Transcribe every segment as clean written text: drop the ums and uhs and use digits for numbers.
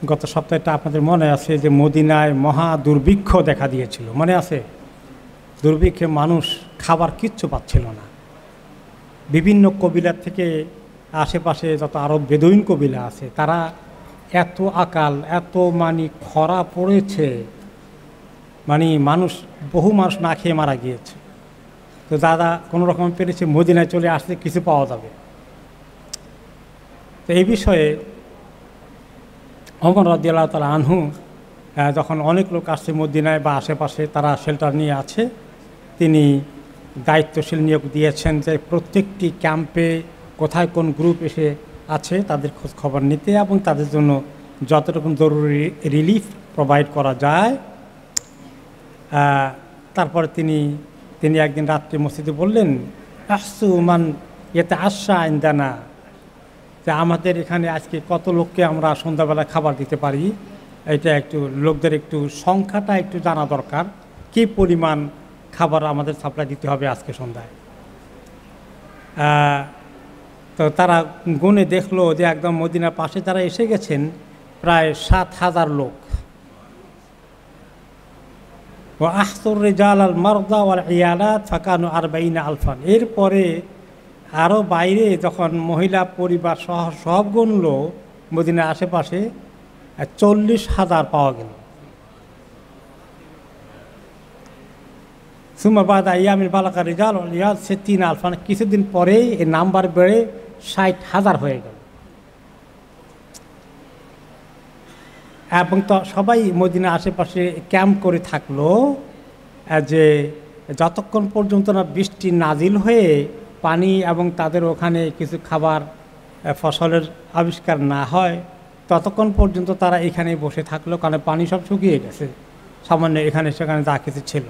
গত সপ্তাহটা আপনাদের মনে আছে যে মদিনায় মহা দুর্ভিক্ষ দেখা দিয়েছিল, মনে আছে? দুর্ভিক্ষে মানুষ খাবার কিচ্ছু পাচ্ছিল না। বিভিন্ন কবিলার থেকে আশেপাশে যত আরব বেদুইন কবিলা আছে তারা এত আকাল, এত খরা পড়েছে, বহু মানুষ না খেয়ে মারা গিয়েছে। তো দাদা কোনো রকম পেরেছে মদিনায় চলে আসতে কিছু পাওয়া যাবে। তো এই বিষয়ে ওমর রাদিয়াল্লাহু তাআলা আনহু যখন অনেক লোক আসছে মদিনায় বা আশেপাশে, তারা শেল্টার নিয়ে আছে, তিনি দায়িত্বশীল নিয়োগ দিয়েছেন যে প্রত্যেকটি ক্যাম্পে কোথায় কোন গ্রুপ এসে আছে তাদের খোঁজ খবর নিতে এবং তাদের জন্য যত রকম জরুরি রিলিফ প্রোভাইড করা যায়। তারপরে তিনি একদিন রাত্রে মসজিদে বললেন, আসু মান এতে আশা ইন্দানা, যে আমাদের এখানে আজকে কত লোককে আমরা সন্ধ্যাবেলা খাবার দিতে পারি, এটা একটু লোকদের একটু সংখ্যাটা একটু জানা দরকার, কী পরিমাণ খাবার আমাদের সাপ্লাই দিতে হবে আজকে সন্ধ্যায়। তো তারা গুনে দেখলো যে একদম মদিনার পাশে যারা এসে গেছেন প্রায় 7,000 লোক। ও আহসুর রিজাল আল মারদা ওয়াল ইয়ালাত ফাকানু 40 আলফান। এরপরে আরও বাইরে যখন মহিলা পরিবার সব গুনলো মদিনার আশেপাশে 40,000 পাওয়া গেল। সুমাবাদ ইয়ামির বালাকা রিজাল ওয়াল ইয়াদ 60 আলফান। কিছুদিন পরেই এই নাম্বার বেড়ে 60,000 হয়ে গেল। এবং তো সবাই মদিনার আশেপাশে ক্যাম্প করে থাকলো যে যতক্ষণ পর্যন্ত না বৃষ্টি নাজিল হয়ে পানি এবং তাদের ওখানে কিছু খাবার ফসলের আবিষ্কার না হয় ততক্ষণ পর্যন্ত তারা এখানেই বসে থাকলো, কারণ পানি সব শুকিয়ে গেছে, সামান্য এখানে সেখানে যা কিছু ছিল।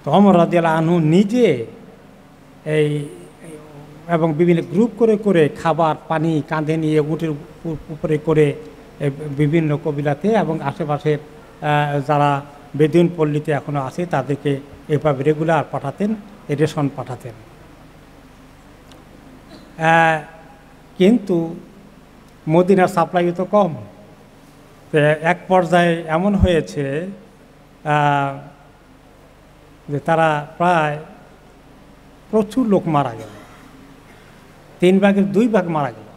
তো ওমর রাদিয়াল্লাহু আনহু নিজে এবং বিভিন্ন গ্রুপ করে করে খাবার পানি কাঁধে নিয়ে উটের উপরে করে বিভিন্ন কবিলাতে এবং আশেপাশের যারা বেদুইন পল্লীতে এখনও আছে তাদেরকে এভাবে রেগুলার পাঠাতেন, রেশন পাঠাতেন। কিন্তু মদিনার সাপ্লাই তো কম। এক পর্যায়ে এমন হয়েছে যে তারা প্রায় প্রচুর লোক মারা গেল, 3 ভাগের 2 ভাগ মারা গেল।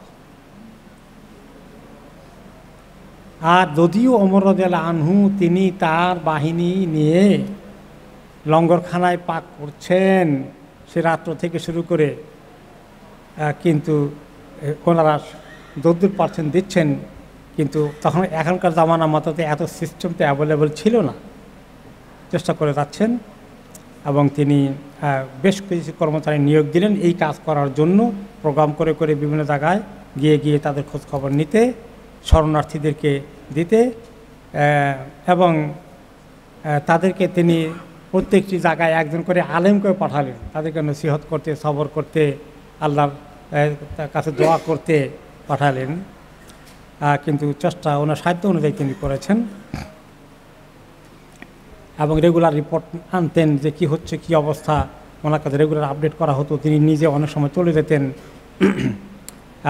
আর যদিও ওমর রাদিয়াল্লাহু আনহু তিনি তার বাহিনী নিয়ে লঙ্গরখানায় পাক করছেন সে রাত্র থেকে শুরু করে, কিন্তু ওনারা যদ্দূর পারছেন দিচ্ছেন, কিন্তু তখন এখনকার জামানা মতোতে এত সিস্টেম তো অ্যাভেলেবল ছিল না, চেষ্টা করে যাচ্ছেন। এবং তিনি বেশ কিছু কর্মচারী নিয়োগ দিলেন এই কাজ করার জন্য, প্রোগ্রাম করে করে বিভিন্ন জায়গায় গিয়ে গিয়ে তাদের খোঁজ খবর নিতে, শরণার্থীদেরকে দিতে, এবং তাদেরকে তিনি প্রত্যেকটি জায়গায় একজন করে আলেমকে পাঠালেন, তাদেরকে নসিহত করতে, সবর করতে, আল্লাহর কাছে দোয়া করতে পাঠালেন। কিন্তু চেষ্টা ওনার সাধ্য অনুযায়ী তিনি করেছেন এবং রেগুলার রিপোর্ট আনতেন যে কি হচ্ছে, কি অবস্থা, ওনার কাছে রেগুলার আপডেট করা হতো। তিনি নিজে অনেক সময় চলে যেতেন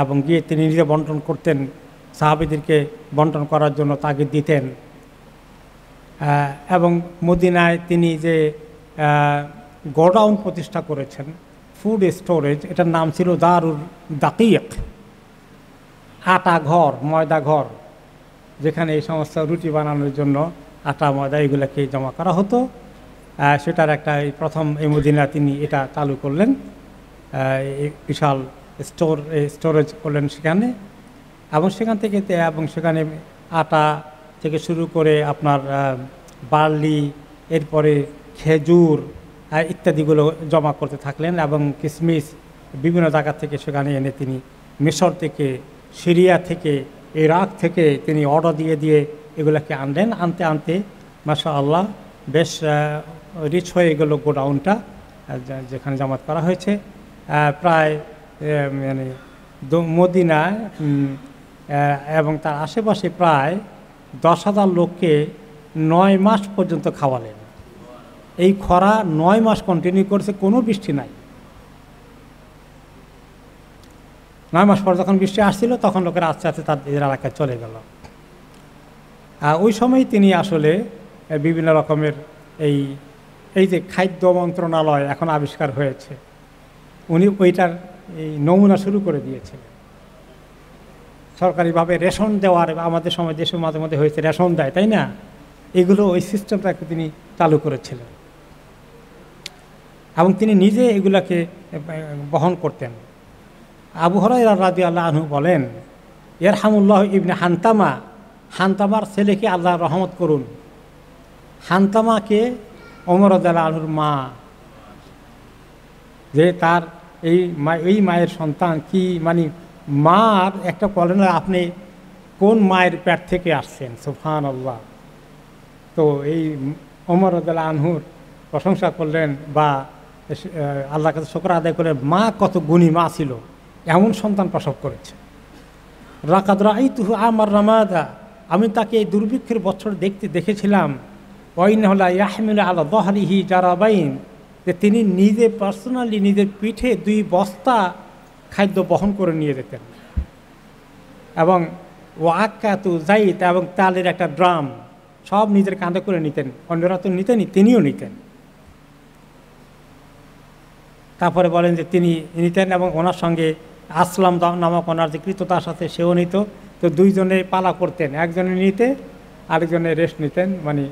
এবং গিয়ে তিনি নিজে বন্টন করতেন, সাহাবীদেরকে বন্টন করার জন্য তাগিদ দিতেন। এবং মদিনায় তিনি যে গোডাউন প্রতিষ্ঠা করেছেন, ফুড স্টোরেজ, এটার নাম ছিল দারুল দাকিক, আটা ঘর, ময়দা ঘর, যেখানে এই সমস্ত রুটি বানানোর জন্য আটা ময়দা এগুলোকে জমা করা হতো। সেটার একটা প্রথম এই মদিনা তিনি এটা চালু করলেন, বিশাল স্টোরেজ করলেন সেখানে। এবং সেখান থেকে সেখানে আটা থেকে শুরু করে আপনার বার্লি, এরপরে খেজুর ইত্যাদিগুলো জমা করতে থাকলেন এবং কিশমিশ বিভিন্ন জায়গা থেকে সেখানে এনে তিনি মিশর থেকে, সিরিয়া থেকে, ইরাক থেকে তিনি অর্ডার দিয়ে দিয়ে এগুলোকে আনলেন। আনতে আনতে মাশাআল্লাহ বেশ রিচ হয়ে গেল গোডাউনটা যেখানে জামাত করা হয়েছে। প্রায় মদিনায় এবং তার আশেপাশে প্রায় 10,000 লোককে 9 মাস পর্যন্ত খাওয়ালেন। এই খরা 9 মাস কন্টিনিউ করছে, কোনো বৃষ্টি নাই। 9 মাস পর যখন বৃষ্টি আসছিল তখন লোকেরা আস্তে আস্তে তাদের এলাকায় চলে গেল। ওই সময় তিনি আসলে বিভিন্ন রকমের এই যে খাদ্য মন্ত্রণালয় এখন আবিষ্কার হয়েছে, উনি ওইটার এই নমুনা শুরু করে দিয়েছিলেন। সরকারিভাবে রেশন দেওয়ার, আমাদের সময় দেশে মাঝে মধ্যে হয়েছে রেশন দেয়, তাই না? এগুলো ওই সিস্টেমটাকে তিনি চালু করেছিলেন এবং তিনি নিজে এগুলাকে বহন করতেন। আবু হুরায়রা রাদিয়াল্লাহু আনহু বলেন, ইরহামুল্লাহ ইবনে হানতামা, হানতামার ছেলেকে আল্লাহ রহমত করুন। হানতামাকে ওমর রাদিয়াল্লাহু আনহুর মা, যে তার এই মায়ের সন্তান, কি মানে মার একটা বলেন, আপনি কোন মায়ের পেট থেকে আসছেন, সুবহানাল্লাহ। তো এই ওমর রাদিয়াল্লাহু আনহুর প্রশংসা করলেন বা আল্লাহর কাছে শুকর আদায় করলেন, মা কত গুণী মা ছিল, এমন সন্তান প্রসব করেছে। লাকাদ রাআইতুহু আমার রামাদা, আমি তাকে এই দুর্ভিক্ষের বছর দেখেছিলাম। ওয়াইনাহু লা ইয়াহমিলু আলা যাহরিহি জারাবাইন, যে তিনি নিজে পার্সোনালি নিজের পিঠে 2 বস্তা খাদ্য বহন করে নিয়ে যেতেন, এবং ওয়াক্কাতু যাইত, এবং তালের একটা ড্রাম সব নিজের কাঁধে করে নিতেন। অন্যরা তো নিতেনই, তিনিও নিতেন। তারপরে বলেন যে তিনি নিতেন এবং ওনার সঙ্গে আসলাম নামক ওনার যে কৃততার সাথে সেও নিত। তো 2 জনে পালা করতেন, একজনে নিতে আরেকজনে রেস্ট নিতেন, মানে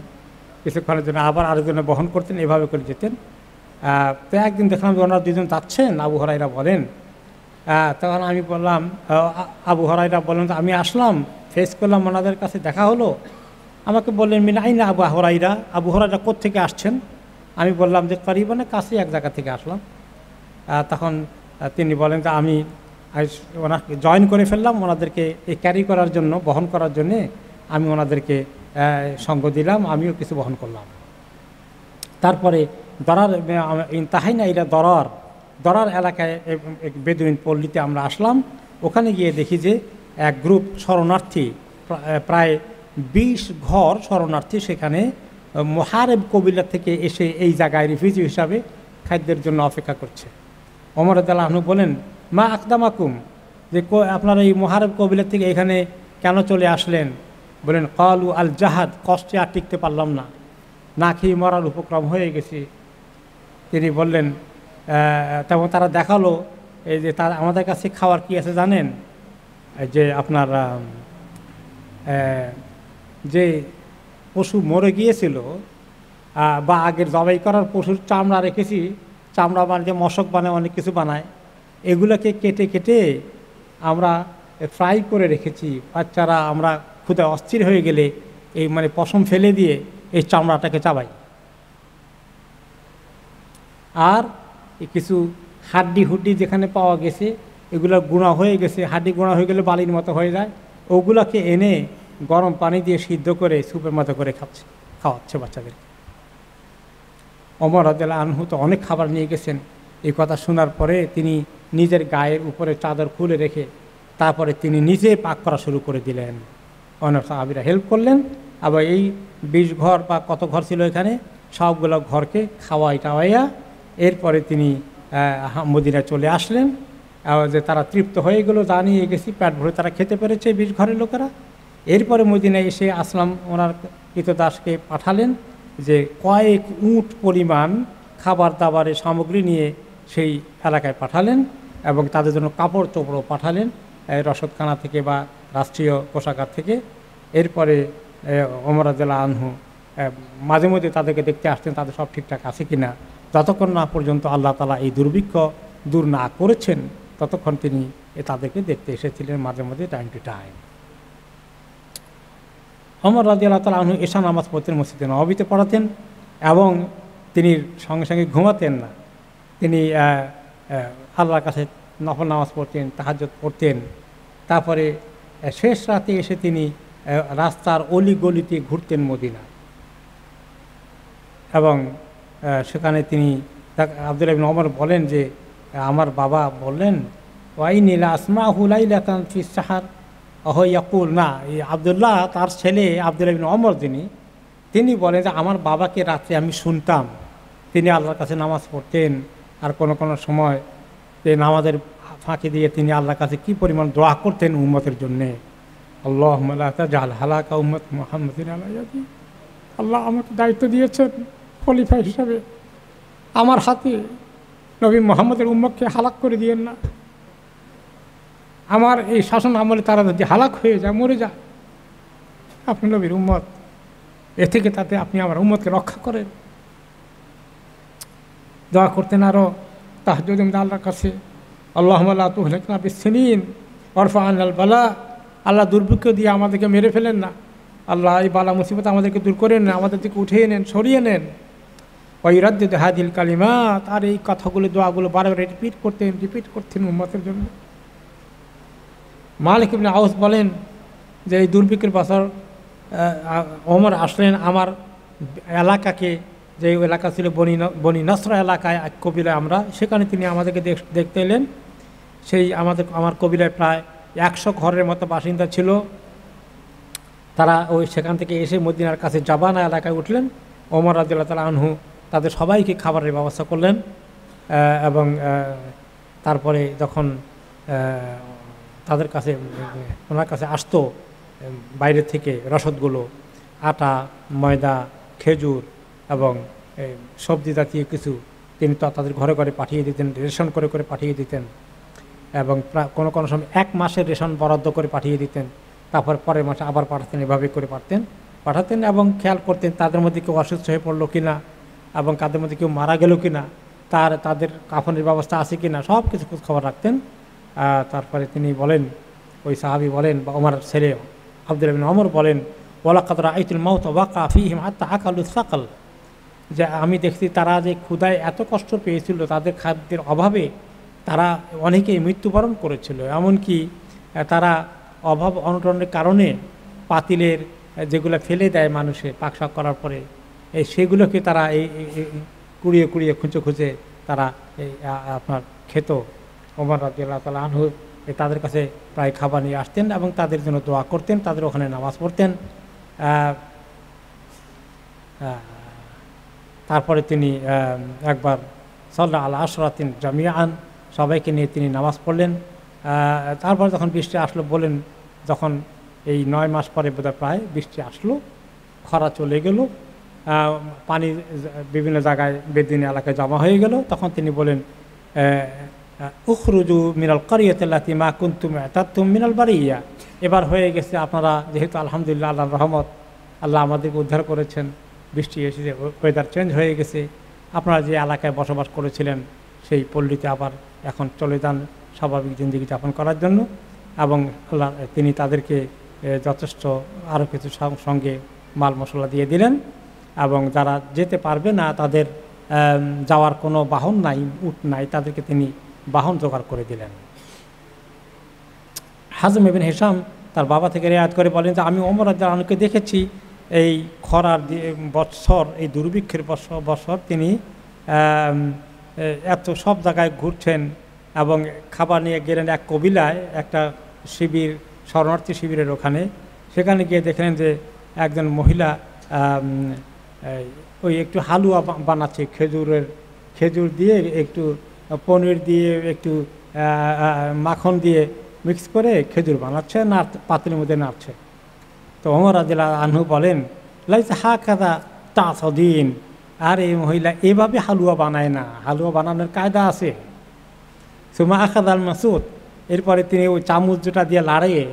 কিছুক্ষণের জন্য আবার আরেকজনে বহন করতেন, এভাবে করে যেতেন। তো একদিন দেখলাম যে ওনারা 2 জন যাচ্ছেন, আবু হুরায়রা বলেন। তখন আমি বললাম, আবু হুরায়রা বলেন, আমি আসলাম, ফেস করলাম, ওনাদের কাছে দেখা হলো। আমাকে বললেন, মিন আইনা আবু হুরায়রা, আবু হুরায়রা কোত্থেকে আসছেন? আমি বললাম যে করিবনে কাছে এক জায়গা থেকে আসলাম। তখন তিনি বলেন যে আমি ওনাকে জয়েন করে ফেললাম, ওনাদেরকে ক্যারি করার জন্য, বহন করার জন্যে আমি ওনাদেরকে সঙ্গ দিলাম, আমিও কিছু বহন করলাম। তারপরে দরার তাহাইনা ইরা দরার এলাকায় বেদুইন পল্লীতে আমরা আসলাম। ওখানে গিয়ে দেখি যে এক গ্রুপ শরণার্থী, প্রায় 20 ঘর শরণার্থী সেখানে মুহারিব কবিলা থেকে এসে এই জায়গায় রিফিউজি হিসাবে খাদ্যের জন্য অপেক্ষা করছে। ওমর রাদিয়াল্লাহু আনহু বলেন, মা আকদামাকুম, যে আপনারা এই মুহারিব কবিলা থেকে এখানে কেন চলে আসলেন? বলেন, ক্বালু আল জাহাদ, কষ্টে আর টিকতে পারলাম না, না খেয়ে মরার উপক্রম হয়ে গেছি। তিনি বললেন, তেমন তারা দেখালো এই যে তার আমাদের কাছে খাওয়ার কি আছে জানেন? যে আপনার যে পশু মরে গিয়েছিল বা আগের জবাই করার পশুর চামড়া রেখেছি, চামড়া বানিয়ে মশক বানায়, অনেক কিছু বানায়, এগুলোকে কেটে কেটে আমরা ফ্রাই করে রেখেছি। বাচ্চারা আমরা ক্ষুধা অস্থির হয়ে গেলে এই মানে পশম ফেলে দিয়ে এই চামড়াটাকে চাবাই। আর কিছু হাড্ডি হুড্ডি যেখানে পাওয়া গেছে, এগুলো গুঁড়া হয়ে গেছে, হাড্ডি গুঁড়া হয়ে গেলে বালির মতো হয়ে যায়, ওগুলোকে এনে গরম পানি দিয়ে সিদ্ধ করে স্যুপের মতো করে খাওয়াচ্ছে বাচ্চাদেরকে। ওমর রাদিয়াল্লাহু আনহু তো অনেক খাবার নিয়ে গেছেন। এই কথা শোনার পরে তিনি নিজের গায়ের উপরে চাদর খুলে রেখে তারপরে তিনি নিজে পাক করা শুরু করে দিলেন। অনেক সাহাবীরা হেল্প করলেন। আবার এই 20 ঘর বা কত ঘর ছিল এখানে, সবগুলো ঘরকে টাওয়াইয়া এরপরে তিনি মদিনায় চলে আসলেন। যে তারা তৃপ্ত হয়ে গেল, যা নিয়ে গেছি পেট ভরে তারা খেতে পেরেছে 20 ঘরের লোকেরা। এরপরে মদিনায় এসে আসলাম ওনার কৃতদাসকে পাঠালেন যে কয়েক উট পরিমাণ খাবার দাবারের সামগ্রী নিয়ে সেই এলাকায় পাঠালেন এবং তাদের জন্য কাপড় চোপড়ও পাঠালেন রসদখানা থেকে বা রাষ্ট্রীয় কোষাগার থেকে। এরপরে ওমর রাদিয়াল্লাহু আনহু মাঝে মধ্যে তাদেরকে দেখতে আসতেন, তাদের সব ঠিকঠাক আছে কিনা। যতক্ষণ না পর্যন্ত আল্লাহ তাআলা এই দুর্ভিক্ষ দূর না করেছেন ততক্ষণ তিনি তাদেরকে দেখতে এসেছিলেন মাঝে মধ্যে, টাইম টু টাইম। ওমর রাদিয়াল্লাহু তাআলা আনহু এশা নামাজ পড়তেন, মসজিদে নববীতে পড়াতেন এবং তিনি সঙ্গে সঙ্গে ঘুমাতেন না। তিনি আল্লাহর কাছে নফল নামাজ পড়তেন, তাহাজ্জুদ পড়তেন। তারপরে শেষ রাতে এসে তিনি রাস্তার অলি গলিতে ঘুরতেন মদিনা, এবং সেখানে তিনি আব্দুল্লাহ ইবনে ওমর বলেন যে আমার বাবা বললেন, ওয়াইনি লা আসমাহু লাইলাতান ফি সাহার ওয়া ইয়াকুল, না এই আব্দুল্লাহ তার ছেলে আব্দুল্লাহ ইবনে ওমর তিনি বলেন যে আমার বাবাকে রাত্রে আমি শুনতাম তিনি আল্লাহর কাছে নামাজ পড়তেন, আর কোনো কোনো সময় নামাজের ফাঁকি দিয়ে তিনি আল্লাহর কাছে কি পরিমাণ দোয়া করতেন উম্মতের জন্যে। আল্লাহুম্মা লা তাজআল হালাকা উম্মত মুহাম্মাদিন আলা ইয়াদি। আল্লাহ আমাকে দায়িত্ব দিয়েছেন খলিফা হিসাবে, আমার হাতে নবী মুহাম্মদের উম্মতকে হালাক করে দিয়েন না। আমার এই শাসন আমলে তারা যদি হালাক হয়ে যায়, মরে যায়, আপনি নবীর উম্মত, এ থেকে তাতে আপনি আমার উম্মতকে রক্ষা করেন। দোয়া করতেন আরও তাহাজ্জুদ আল্লাহর কাছে, আল্লাহুম্মা লা তুহলিকনা বিসসিনিন ওয়ারফা আনাল বালা। আল্লাহ দুর্ভিক্ষ দিয়ে আমাদেরকে মেরে ফেলেন না, আল্লাহ এই বালা মুসিবত আমাদেরকে দূর করে নেন, আমাদের থেকে উঠিয়ে নেন, সরিয়ে নেন। ওয়াইরাদ্দিদ হাদিল কালিমাত। আর এই কথাগুলো দোয়াগুলো বারবার রিপিট করতেন উম্মতের জন্য। মালিক ইবনে আউস বলেন যে এই দুর্ভিক্ষের বছর ওমর আসলেন আমার এলাকাকে, যে এলাকা ছিল বনি নসরা এলাকায় এক কবিলায় আমরা, সেখানে তিনি আমাদেরকে দেখতে এলেন। সেই আমার কবিলায় প্রায় 100 ঘরের মতো বাসিন্দা ছিল। তারা সেখান থেকে এসে মদিনার কাছে জাবানা এলাকায় উঠলেন। ওমর রাদিয়াল্লাহু তাআলা আনহু তাদের সবাইকে খাবারের ব্যবস্থা করলেন এবং তারপরে যখন তাদের কাছে ওনার কাছে আসতো বাইরে থেকে রসদগুলো, আটা, ময়দা, খেজুর এবং সবজি জাতীয় কিছু, তিনি তো তাদের ঘরে ঘরে পাঠিয়ে দিতেন, রেশন করে করে পাঠিয়ে দিতেন এবং কোনো কোনো সময় 1 মাসের রেশন বরাদ্দ করে পাঠিয়ে দিতেন। তারপর পরের মাসে আবার পাঠাতেন, এভাবে করে পাঠাতেন এবং খেয়াল করতেন তাদের মধ্যে কেউ অসুস্থ হয়ে পড়লো কিনা এবং কাদের মধ্যে কেউ মারা গেল কিনা, তাদের কাফনের ব্যবস্থা আছে কিনা, সব কিছু খবর রাখতেন। তারপরে তিনি বলেন, ওই সাহাবী বলেন বা ওমর ছেলে আব্দুল্লাহ ইবনে ওমর বলেন, ওয়ালাকাদ রাআইতুল মাউত ওয়াকা ফীহিম হাত্তা আকালু সাকাল, যে আমি দেখছি তারা যে ক্ষুধায় এত কষ্ট পেয়েছিল, তাদের খাদ্যের অভাবে তারা অনেকেই মৃত্যুবরণ করেছিল। এমনকি তারা অভাব অনটনের কারণে পাতিলের যেগুলো ফেলে দেয় মানুষে পাকশাক করার পরে, সেগুলোকে তারা কুড়িয়ে কুড়িয়ে খুঁজে তারা আপনার খেত। ওমর রাদিয়াল্লাহু তাআলা আনহু তাদের কাছে প্রায় খাবার নিয়ে আসতেন এবং তাদের জন্য দোয়া করতেন, তাদের ওখানে নামাজ পড়তেন। তারপরে তিনি একবার সাল্লাল্লাহু আলা আশরাতিন জামিআন, সবাইকে নিয়ে তিনি নামাজ পড়লেন। তারপর যখন বৃষ্টি আসলো, বলেন যখন এই 9 মাস পরে বোধহয় প্রায় বৃষ্টি আসলো, খরা চলে গেল, পানি বিভিন্ন জায়গায় বেদিনী এলাকায় জমা হয়ে গেল, তখন তিনি বলেন উখরুজু মিনাল কারিয়াতিল্লাতি মা কুনতুম আতাতুম মিনাল বারিয়া। এবার হয়ে গেছে আপনারা, যেহেতু আলহামদুলিল্লাহ আল্লাহর রহমত, আল্লাহ আমাদেরকে উদ্ধার করেছেন, বৃষ্টি এসেছে, ওয়েদার চেঞ্জ হয়ে গেছে, আপনারা যে এলাকায় বসবাস করেছিলেন সেই পল্লীতে আবার এখন চলে যান স্বাভাবিক জিন্দিগি যাপন করার জন্য। এবং আল্লাহ তিনি তাদেরকে যথেষ্ট আরও কিছু সঙ্গে মাল মশলা দিয়ে দিলেন এবং যারা যেতে পারবে না, তাদের যাওয়ার কোনো বাহন নাই, উট নাই, তাদেরকে তিনি বাহন জোগাড় করে দিলেন। হাজম ইবনে হিশাম তার বাবা থেকে রেয়াত করে বলেন যে আমি ওমর রাদিয়াল্লাহু আনহুকে দেখেছি এই খরার বৎসর, এই দুর্ভিক্ষের বৎসর তিনি এত সব জায়গায় ঘুরছেন এবং খাবার নিয়ে গেলেন এক কবিলায়, একটা শিবির, শরণার্থী শিবিরের ওখানে। সেখানে গিয়ে দেখলেন যে একজন মহিলা ওই একটু হালুয়া বানাচ্ছে, খেজুর দিয়ে একটু পনির দিয়ে একটু মাখন দিয়ে মিক্স করে খেজুর বানাচ্ছে, পাতিলের মধ্যে নাড়ছে। তো ওমর রাদিয়াল্লাহু আনহু বলেন লাইসা হাকাযা তাসাদিন, আর এই মহিলা এভাবে হালুয়া বানায় না, হালুয়া বানানোর কায়দা আছে। সুমা আখাযাল মাসুদ, এরপরে তিনি ওই চামচ যেটা দিয়ে লাড়িয়ে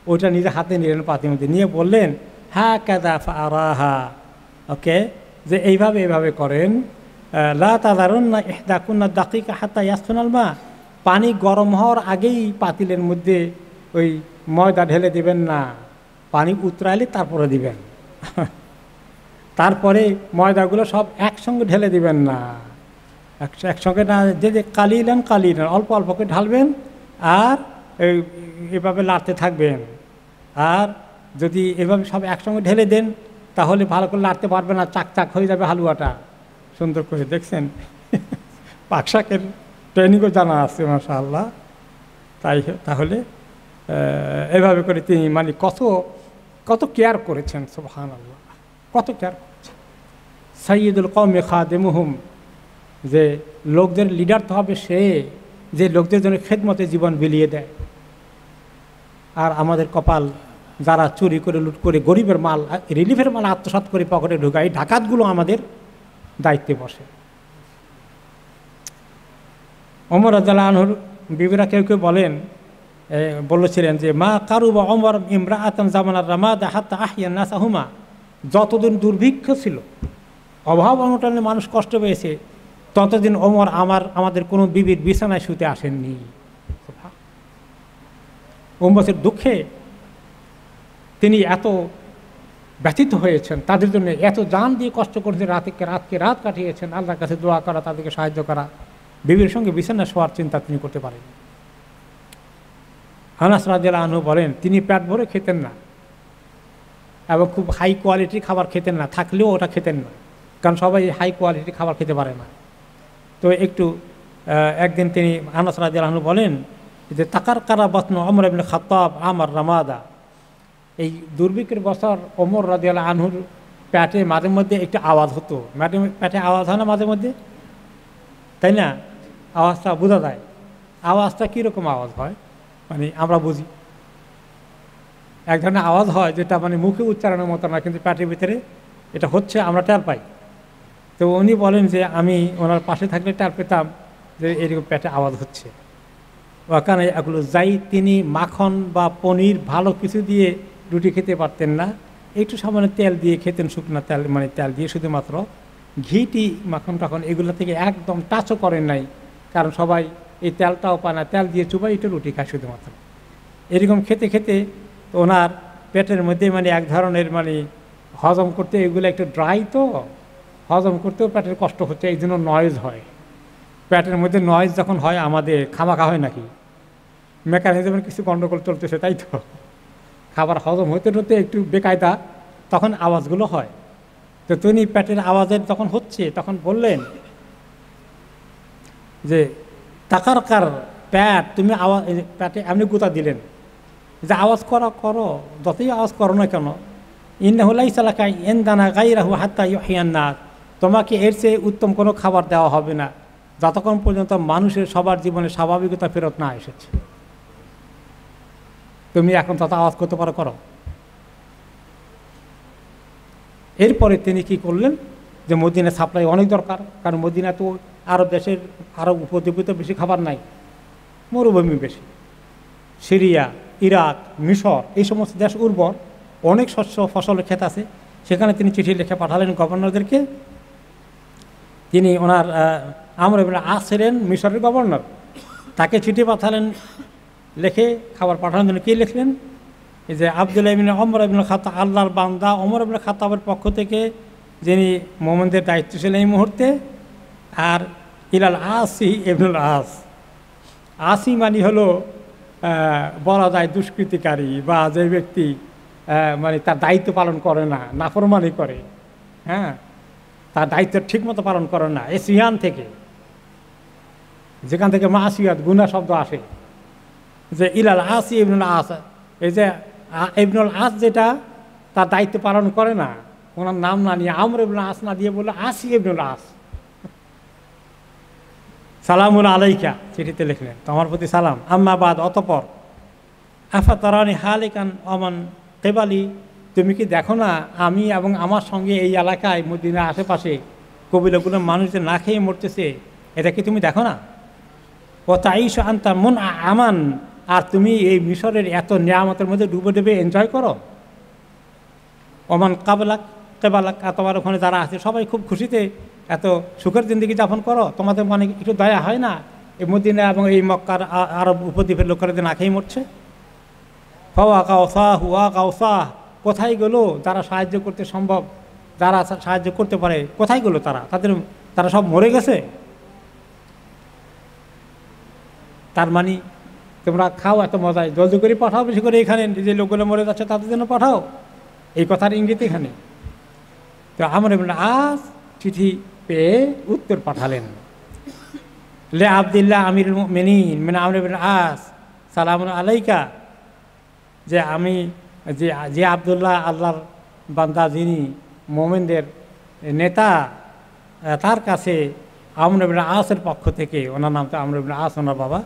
ওইটা নিজে হাতে নিলেন, পাতির মধ্যে নিয়ে বললেন হাকাযা ফারাহা, ওকে, যে এইভাবে করেন। লা তাযারুন্না ইহদাকুন্না দাকিকা হাত্তা ইয়াসখুনাল মা, পানি গরম হওয়ার আগেই পাতিলের মধ্যে ওই ময়দা ঢেলে দিবেন না, পানি উতরাইলে তারপরে দিবেন। তারপরে ময়দাগুলো সব একসঙ্গে ঢেলে দিবেন না, একসঙ্গে না, যে কালিলান অল্প অল্প করে ঢালবেন আর এভাবে লাড়তে থাকবেন। আর যদি এভাবে সব একসঙ্গে ঢেলে দেন তাহলে ভালো করে লাড়তে পারবে না, চাক হয়ে যাবে হালুয়াটা। সুন্দর করে দেখছেন, পাকশাকের ট্রেনিংও জানা আছে মাশাআল্লাহ। তাহলে এভাবে করে তিনি মানে কত কেয়ার করেছেন, সুবহানাল্লাহ, কত কেয়ার করেছেন। সাইয়্যিদুল কওমি খাদিমুহুম, যে লোকদের লিডার তো হবে সে, যে লোকদের জন্য খেদমতে জীবন বিলিয়ে দেয়। আর আমাদের কপাল, যারা চুরি করে লুট করে গরিবের মাল, রিলিফের মাল আত্মসাৎ করে পকেটে ঢুকায়, এই ডাকাতগুলো আমাদের দায়িত্বে বসে। ওমর রাদিয়াল্লাহু আনহুর বিবিরা কেউ কেউ বলেছিলেন যে মা কারুবা ওমর ইমরাআতান জামানার রামাদা হাত্তা আহিয়ান নাস হুমা, যতদিন দুর্ভিক্ষ ছিল, অভাব অনটনে মানুষ কষ্ট পেয়েছে, ততদিন ওমর আমাদের কোনো বিবির বিছানায় শুতে আসেননি। উম্মতের দুঃখে তিনি এত ব্যথিত হয়েছেন, তাদের জন্য এত জান দিয়ে কষ্ট করেছেন, রাত কাটিয়েছেন, আল্লাহর কাছে দোয়া করা, তাদেরকে সাহায্য করা, বিবির সঙ্গে বিছানা শোয়ার চিন্তা তিনি করতে পারেন। আনাস রাদিয়াল্লাহু আনহু বলেন তিনি পেট ভরে খেতেন না এবং খুব হাই কোয়ালিটির খাবার খেতেন না, থাকলেও ওটা খেতেন না, কারণ সবাই হাই কোয়ালিটির খাবার খেতে পারে না। তো একদিন তিনি আনাস রাদিয়াল্লাহু আনহু বলেন যে তাকার কারা বাতন ওমর ইবনে খাত্তাব আমার রামাদা, এই দুর্ভিক্ষের বছর ওমর রাদিয়াল্লাহু আনহুর পেটে মাঝে মধ্যে একটু আওয়াজ হতো, পেটে আওয়াজ হয় না মাঝে মধ্যে, তাই না? আওয়াজটা বোঝা যায়। আওয়াজটা কীরকম আওয়াজ হয় মানে আমরা বুঝি, এক ধরনের আওয়াজ হয় যেটা মানে মুখে উচ্চারণের মতো না, কিন্তু পেটের ভিতরে এটা হচ্ছে, আমরা টের পাই। তো উনি বলেন যে আমি ওনার পাশে থাকলে টের পেতাম যে এরকম পেটে আওয়াজ হচ্ছে। ওখানে এগুলো যাই, তিনি মাখন বা পনির ভালো কিছু দিয়ে রুটি খেতে পারতেন না, একটু সামান্য তেল দিয়ে খেতেন, শুকনো তেল, মানে তেল দিয়ে শুধুমাত্র, ঘিটি মাখন টাখন এগুলো থেকে একদম টাচও করেন নাই, কারণ সবাই এই তেলটাও পায় না, তেল দিয়ে চুবাই একটু রুটি খায় শুধুমাত্র। এরকম খেতে খেতে ওনার পেটের মধ্যে মানে এক ধরনের মানে হজম করতে, এগুলো একটু ড্রাই, তো হজম করতেও পেটের কষ্ট হচ্ছে, এই জন্য নয়েজ হয়। পেটের মধ্যে নয়েজ যখন হয় আমাদের খামাখা হয় নাকি, মেকানিজমের কিছু গণ্ডগোল চলতেছে, তাই তো খাবার হজম হতে হতে একটু বেকায়দা, তখন আওয়াজগুলো হয়। তো তিনি পেটের আওয়াজের যখন হচ্ছে তখন বললেন যে তাকার কার প্যাট, তুমি আওয়াজ, প্যাটে এমনি গুতা দিলেন যে আওয়াজ করো, যতই আওয়াজ করো না কেন, ইন্নাহু লাইসা লাকা ইনদানা গায়রাহু হাত্তা ইউহিয়ান নাস, তোমাকে এর চেয়ে উত্তম কোনো খাবার দেওয়া হবে না যতক্ষণ পর্যন্ত মানুষের সবার জীবনে স্বাভাবিকতা ফেরত না এসেছে। তুমি এখন তত আওয়াজ করতে পারো, করো। এরপরে তিনি কি করলেন যে মদিনা সাপ্লাই অনেক দরকার, কারণ মদিনা তো আরব দেশের, আরব উপদ্বীপে তো বেশি খাবার নাই, মরুভূমি বেশি, সিরিয়া, ইরাক, মিশর, এই সমস্ত দেশ উর্বর, অনেক শস্য ফসলের ক্ষেত আছে, সেখানে তিনি চিঠি লিখে পাঠালেন গভর্নরদেরকে। তিনি ওনার আমর ইবনে আস ছিলেন মিশরের গভর্নর, তাকে চিঠি পাঠালেন লিখে খাবার পাঠানোর জন্য। কী লিখলেন? এই যে আব্দুল্লাহ ইবনে ওমর ইবনে খাত্তাব, আল্লাহর বান্দা ওমর ইবনে খাত্তাবের পক্ষ থেকে, যিনি মোমেনদের দায়িত্ব ছিলেন এই মুহূর্তে, আর ইলাল আসি ইবনুল আস, আসি মানে হলো বলা যায় দুষ্কৃতিকারী, বা যে ব্যক্তি মানে তার দায়িত্ব পালন করে না, নাফরমানি করে, হ্যাঁ, তার দায়িত্ব ঠিকমতো পালন করে না, এসিয়ান থেকে, যেখান থেকে মাসিয়াত গুনাহ শব্দ আসে, যে ইলাল আসি ইবনুল আস, এই যে ইবনুল আস যেটা তার দায়িত্ব পালন করে না, ওনার নাম না নিয়ে আমর ইবনুল আস না দিয়ে বললো আসি ইবনুল আস, সালামুন আলাইকা চিঠিতে লিখলেন, তোমার প্রতি সালাম। আম্মা বাদ, অতপর, আফা তারানি হালিকান অমান কেবালি, তুমি কি দেখো না আমি এবং আমার সঙ্গে এই এলাকায় মদিনার আশেপাশে কবিলাগুলোর মানুষ যে না খেয়ে মরতেছে, এটা কি তুমি দেখো না? ও তাইশ আনতা মন আমান, আর তুমি এই মিশরের এত নিয়ামতের মধ্যে ডুবে ডুবে এনজয় করো। অমান কেবালাক, আর তোমার ওখানে যারা আছে সবাই খুব খুশিতে এত সুখের জিন্দিগি যাপন করো, তোমাদের মানে একটু দয়া হয় না এই মদিনা এবং এই মক্কার আরব উপদ্বীপের লোকেরা যে না খেয়ে মরছে? হওয়া কাউসাহ হুয়া কাউসাহ, কোথায় গেলো যারা সাহায্য করতে সম্ভব, যারা সাহায্য করতে পারে, কোথায় গেলো তারা সব মরে গেছে। তার মানে তোমরা খাও এত মজায়, জলদি করে পাঠাও, বেশি করে এখানে যে লোকগুলো মরে যাচ্ছে তাদের জন্য পাঠাও, এই কথার ইঙ্গিত এখানে। তো আমর ইবনে আস চিঠি পেয়ে উত্তর পাঠালেন, লে আব্দুল্লাহ আমিরুল মুমিনিন মানে আমর ইবনে আস, সালামুন আলাইকা, যে আমি যে আব্দুল্লাহ আল্লাহর বান্দা, যিনি মোমেনদের নেতা, তার কাছে আমর ইবনে আসের পক্ষ থেকে, ওনার নাম তো আমর ইবনে আস, ওনার বাবা,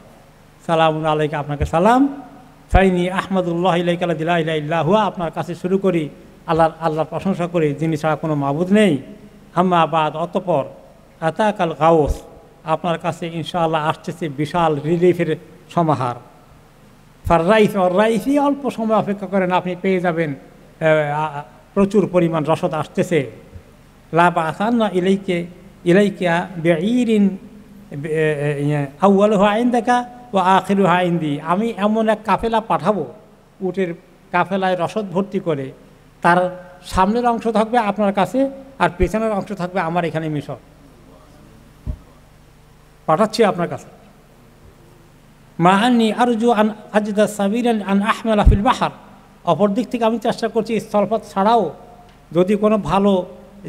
সালামুন আলাইকা, আপনাকে সালাম, ফাইনি আহমদুল্লাহ ইলাইকা লা ইলাহা ইল্লা হুয়া, আপনার কাছে শুরু করি, আল্লাহর প্রশংসা করি যিনি ছাড়া কোনো মাবুদ নেই। আম্মা বাদ, অতঃপর আতাকাল গাউস, আপনার কাছে ইনশাআল্লাহ আসতেছে বিশাল রিলিফের সমাহার। রাইফি, অল্প সময় অপেক্ষা করেন, আপনি পেয়ে যাবেন প্রচুর পরিমাণ রসদ আসতেছে। লা বাসান্না ইলাইকা বিঈরিন আউয়ালুহা ইনদাকা ওয়া আখিরুহা ইনদি, আমি এমন এক কাফেলা পাঠাবো, উটের কাফেলায় রসদ ভর্তি করে, তার সামনের অংশ থাকবে আপনার কাছে আর পেছনের অংশ থাকবে আমার এখানে মিশর, পাঠাচ্ছি আপনার কাছে। মা আন্নি আরজু আন আজদা সাবিরান আন আহমালা ফিল বাহার, অপর দিক থেকে আমি চেষ্টা করছি স্থলপথ ছাড়াও যদি কোনো ভালো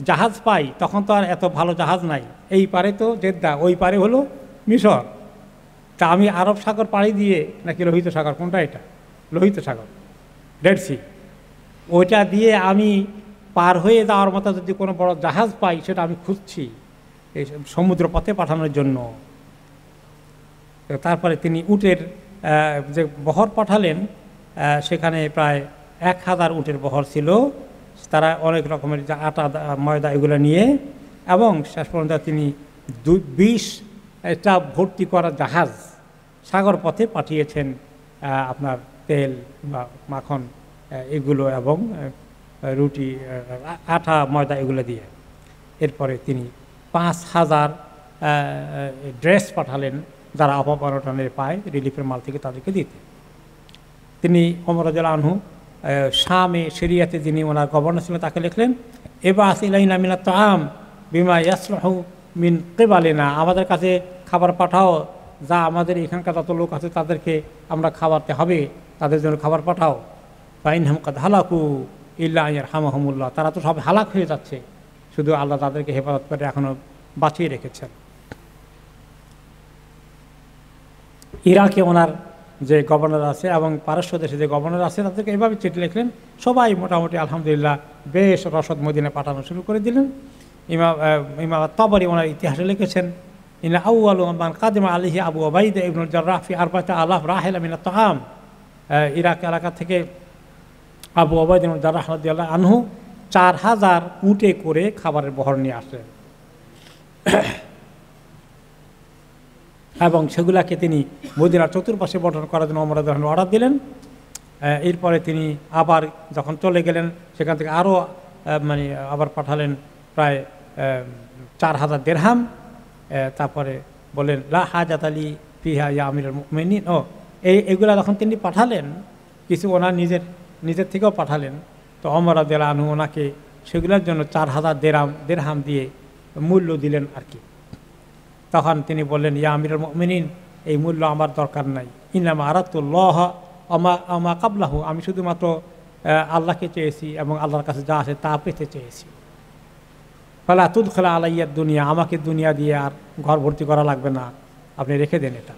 জাহাজ পাই, তখন তো আর এত ভালো জাহাজ নাই, এই পারে তো জেদ্দা, ওই পারে হলো মিশর, তা আমি আরব সাগর পাড়ি দিয়ে, নাকি লোহিত সাগর, কোনটা এটা, লোহিত সাগর, রেড সি, ওইটা দিয়ে আমি পার হয়ে যাওয়ার মতো যদি কোনো বড় জাহাজ পাই, সেটা আমি খুঁজছি এই সমুদ্র পথে পাঠানোর জন্য। তারপরে তিনি উটের যে বহর পাঠালেন, সেখানে প্রায় 1000 উটের বহর ছিল, তারা অনেক রকমের আটা ময়দা এগুলো নিয়ে, এবং শেষ পর্যন্ত তিনি 20টা ভর্তি করা জাহাজ সাগর পথে পাঠিয়েছেন, আপনার তেল বা মাখন এগুলো এবং রুটি, আটা ময়দা এগুলো দিয়ে। এরপরে তিনি 5000 ড্রেস পাঠালেন, যারা অপরাধনের পায় রিলিফের মাল থেকে তাদেরকে দিতে। তিনি ওমর রাদিয়াল্লাহু আনহু শামে সিরিয়াতে যিনি ওনার গভর্নর ছিলেন তাকে লিখলেন, ইবআস ইলাইনা মিনাত তাআম বিমা ইয়াসলহু মিন কিবালিনা, আমাদের কাছে খাবার পাঠাও, যা আমাদের এখানকার যত লোক আছে তাদেরকে আমরা খাওয়াতে হবে, তাদের জন্য খাবার পাঠাও। ফাইনহুম কাদ হালাকু ইল্লা ইয়ারহামহুমুল্লাহ, তারা তো সব হালাক হয়ে যাচ্ছে, শুধু আল্লাহ তাদেরকে হেফাজত করে এখনও বাঁচিয়ে রেখেছেন। ইরাকে ওনার যে গভর্নর আছে এবং পারস্য দেশে যে গভর্নর আছে তাদেরকে এভাবে চিঠি লিখলেন, সবাই মোটামুটি আলহামদুলিল্লাহ বেশ রসদ মদিনা পাঠানো শুরু করে দিলেন। ইমাম তাবরী ওনার ইতিহাসে লিখেছেন, ইন্না আউয়ালু মান কাদিমা আলাইহি আবু উবাইদা ইবনুল জাররাহ ফি 4000 রাহিলা মিনাত তাআম, ইরাক এলাকা থেকে আবু উবাইদা ইবনুল জাররাহ রাদিয়াল্লাহু আনহু 4000 উটে করে খাবারের বহর নিয়ে আসলেন, এবং সেগুলাকে তিনি মদিনার চতুর্পাশে বন্টন করার জন্য ওমর রাদিয়াল্লাহু আনহু অর্ডার দিলেন। এরপরে তিনি আবার যখন চলে গেলেন, সেখান থেকে আরও আবার পাঠালেন প্রায় 4000 দিরহাম। তারপরে বললেন লা হাজাত আলী ফিহা ইয়া আমিরুল মুমিনিন, এগুলা যখন তিনি পাঠালেন, কিছু ওনার নিজের থেকেও পাঠালেন, তো ওমর রাদিয়াল্লাহু আনহু ওনাকে সেগুলোর জন্য 4000 দিরহাম দিয়ে মূল্য দিলেন আর কি। তখন তিনি বললেন, ইয়া আমিরুল মুমিনিন, এই মূল্য আমার দরকার নাই, ইন্নামা আরাদতুল্লাহ আমা কাবলাহু, আমি শুধুমাত্র আল্লাহকে চেয়েছি এবং আল্লাহর কাছে যা আছে তা পেতে চেয়েছি। ফালা তুদখিলা আলাইয়া দুনিয়া, আমাকে দুনিয়া দিয়ে আর ঘর ভর্তি করা লাগবে না, আপনি রেখে দেন এটা।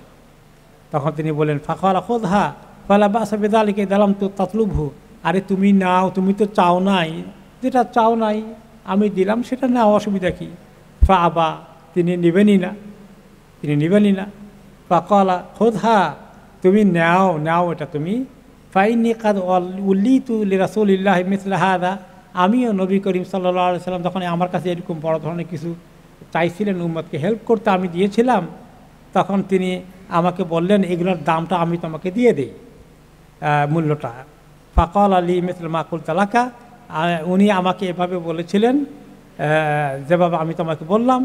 তখন তিনি বললেন, ফাকালা খুযহা ফালা বাসা বিযালিকা দালাম তু তাতলুবহু, আরে তুমি নাও, তুমি তো চাও নাই, যেটা চাও নাই আমি দিলাম সেটা নাও, অসুবিধা কি। ফাআবা, তিনি নেবেনই না। ফাকালা খুযহা, তুমি নাও এটা তুমি। ফাইন্নী কাদ উল্লিতু লিরাসূলিল্লাহি মিসলা হাযা, আমিও নবী করিম সাল্লাল্লাহু আলাইহি সাল্লাম যখন আমার কাছে এরকম বড় ধরনের কিছু চাইছিলেন, উম্মতকে হেল্প করতে আমি দিয়েছিলাম, তখন তিনি আমাকে বললেন এগুলোর দামটা আমি তোমাকে দিয়ে দিই, মূল্যটা। ফাকাল আলী মিসলা মা কুলতু লাকা, উনি আমাকে এভাবে বলেছিলেন যেভাবে আমি তোমাকে বললাম,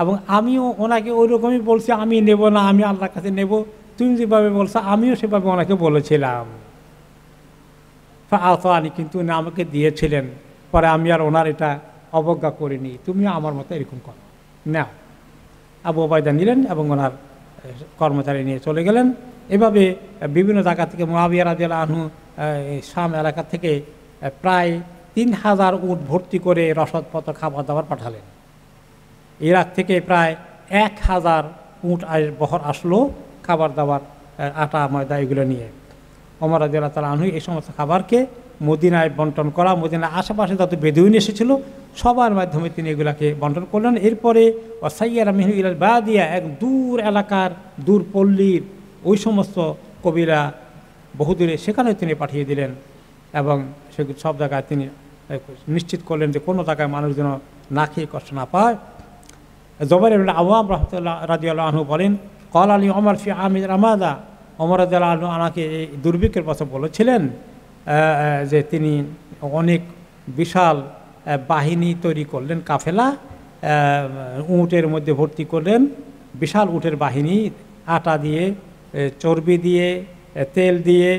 এবং আমিও ওনাকে ওই রকমই বলছি, আমি নেব না, আমি আল্লাহর কাছে নেব, তুমি যেভাবে বলছো আমিও সেভাবে ওনাকে বলেছিলাম। ফাআতানি, কিন্তু উনি আমাকে দিয়েছিলেন, পরে আমি আর ওনার এটা অবজ্ঞা করিনি, তুমিও আমার মতো এরকম করো, নাও। আবু উবাইদা নিলেন এবং ওনার কর্মচারী নিয়ে চলে গেলেন। এভাবে বিভিন্ন জায়গা থেকে মুআবিয়া রাদিয়াল্লাহু আনহু শাম এলাকা থেকে প্রায় 3000 উট ভর্তি করে রসদপত্র খাবার দাবার পাঠালেন। ইরাক থেকে প্রায় 1000 উট বহর আসলো খাবার দাবার, আটা ময়দা এগুলো নিয়ে। ওমর রাদিয়াল্লাহু তাআলা আনহু এই সমস্ত খাবারকে মদিনায় বন্টন করা, মদিনার আশেপাশে যত বেদুইন এসেছিল সবার মাধ্যমে তিনি এগুলাকে বন্টন করলেন। এরপরে ওয়াসাইয়ারা মিহু ইলাল বাদিয়া, এক দূর এলাকার, দূর পল্লীর ওই সমস্ত কবিরা বহুদূরে সেখানে তিনি পাঠিয়ে দিলেন এবং সে সব জায়গায় তিনি নিশ্চিত করলেন যে কোনো জায়গায় মানুষ যেন না খেয়ে কষ্ট না পায়। জুবাইর ইবনে আওয়াম রাহমাতুল্লাহ রাদিয়াল্লাহু আনহু বলেন, ক্বাল আলী ওমর ফি আমির রামাদা, ওমর রাদিয়াল্লাহু আনহু আমাকে এই দুর্ভিক্ষের কথা বলেছিলেন যে তিনি অনেক বিশাল বাহিনী তৈরি করলেন, কাফেলা উটের মধ্যে ভর্তি করলেন, বিশাল উটের বাহিনী, আটা দিয়ে, চর্বি দিয়ে, তেল দিয়ে,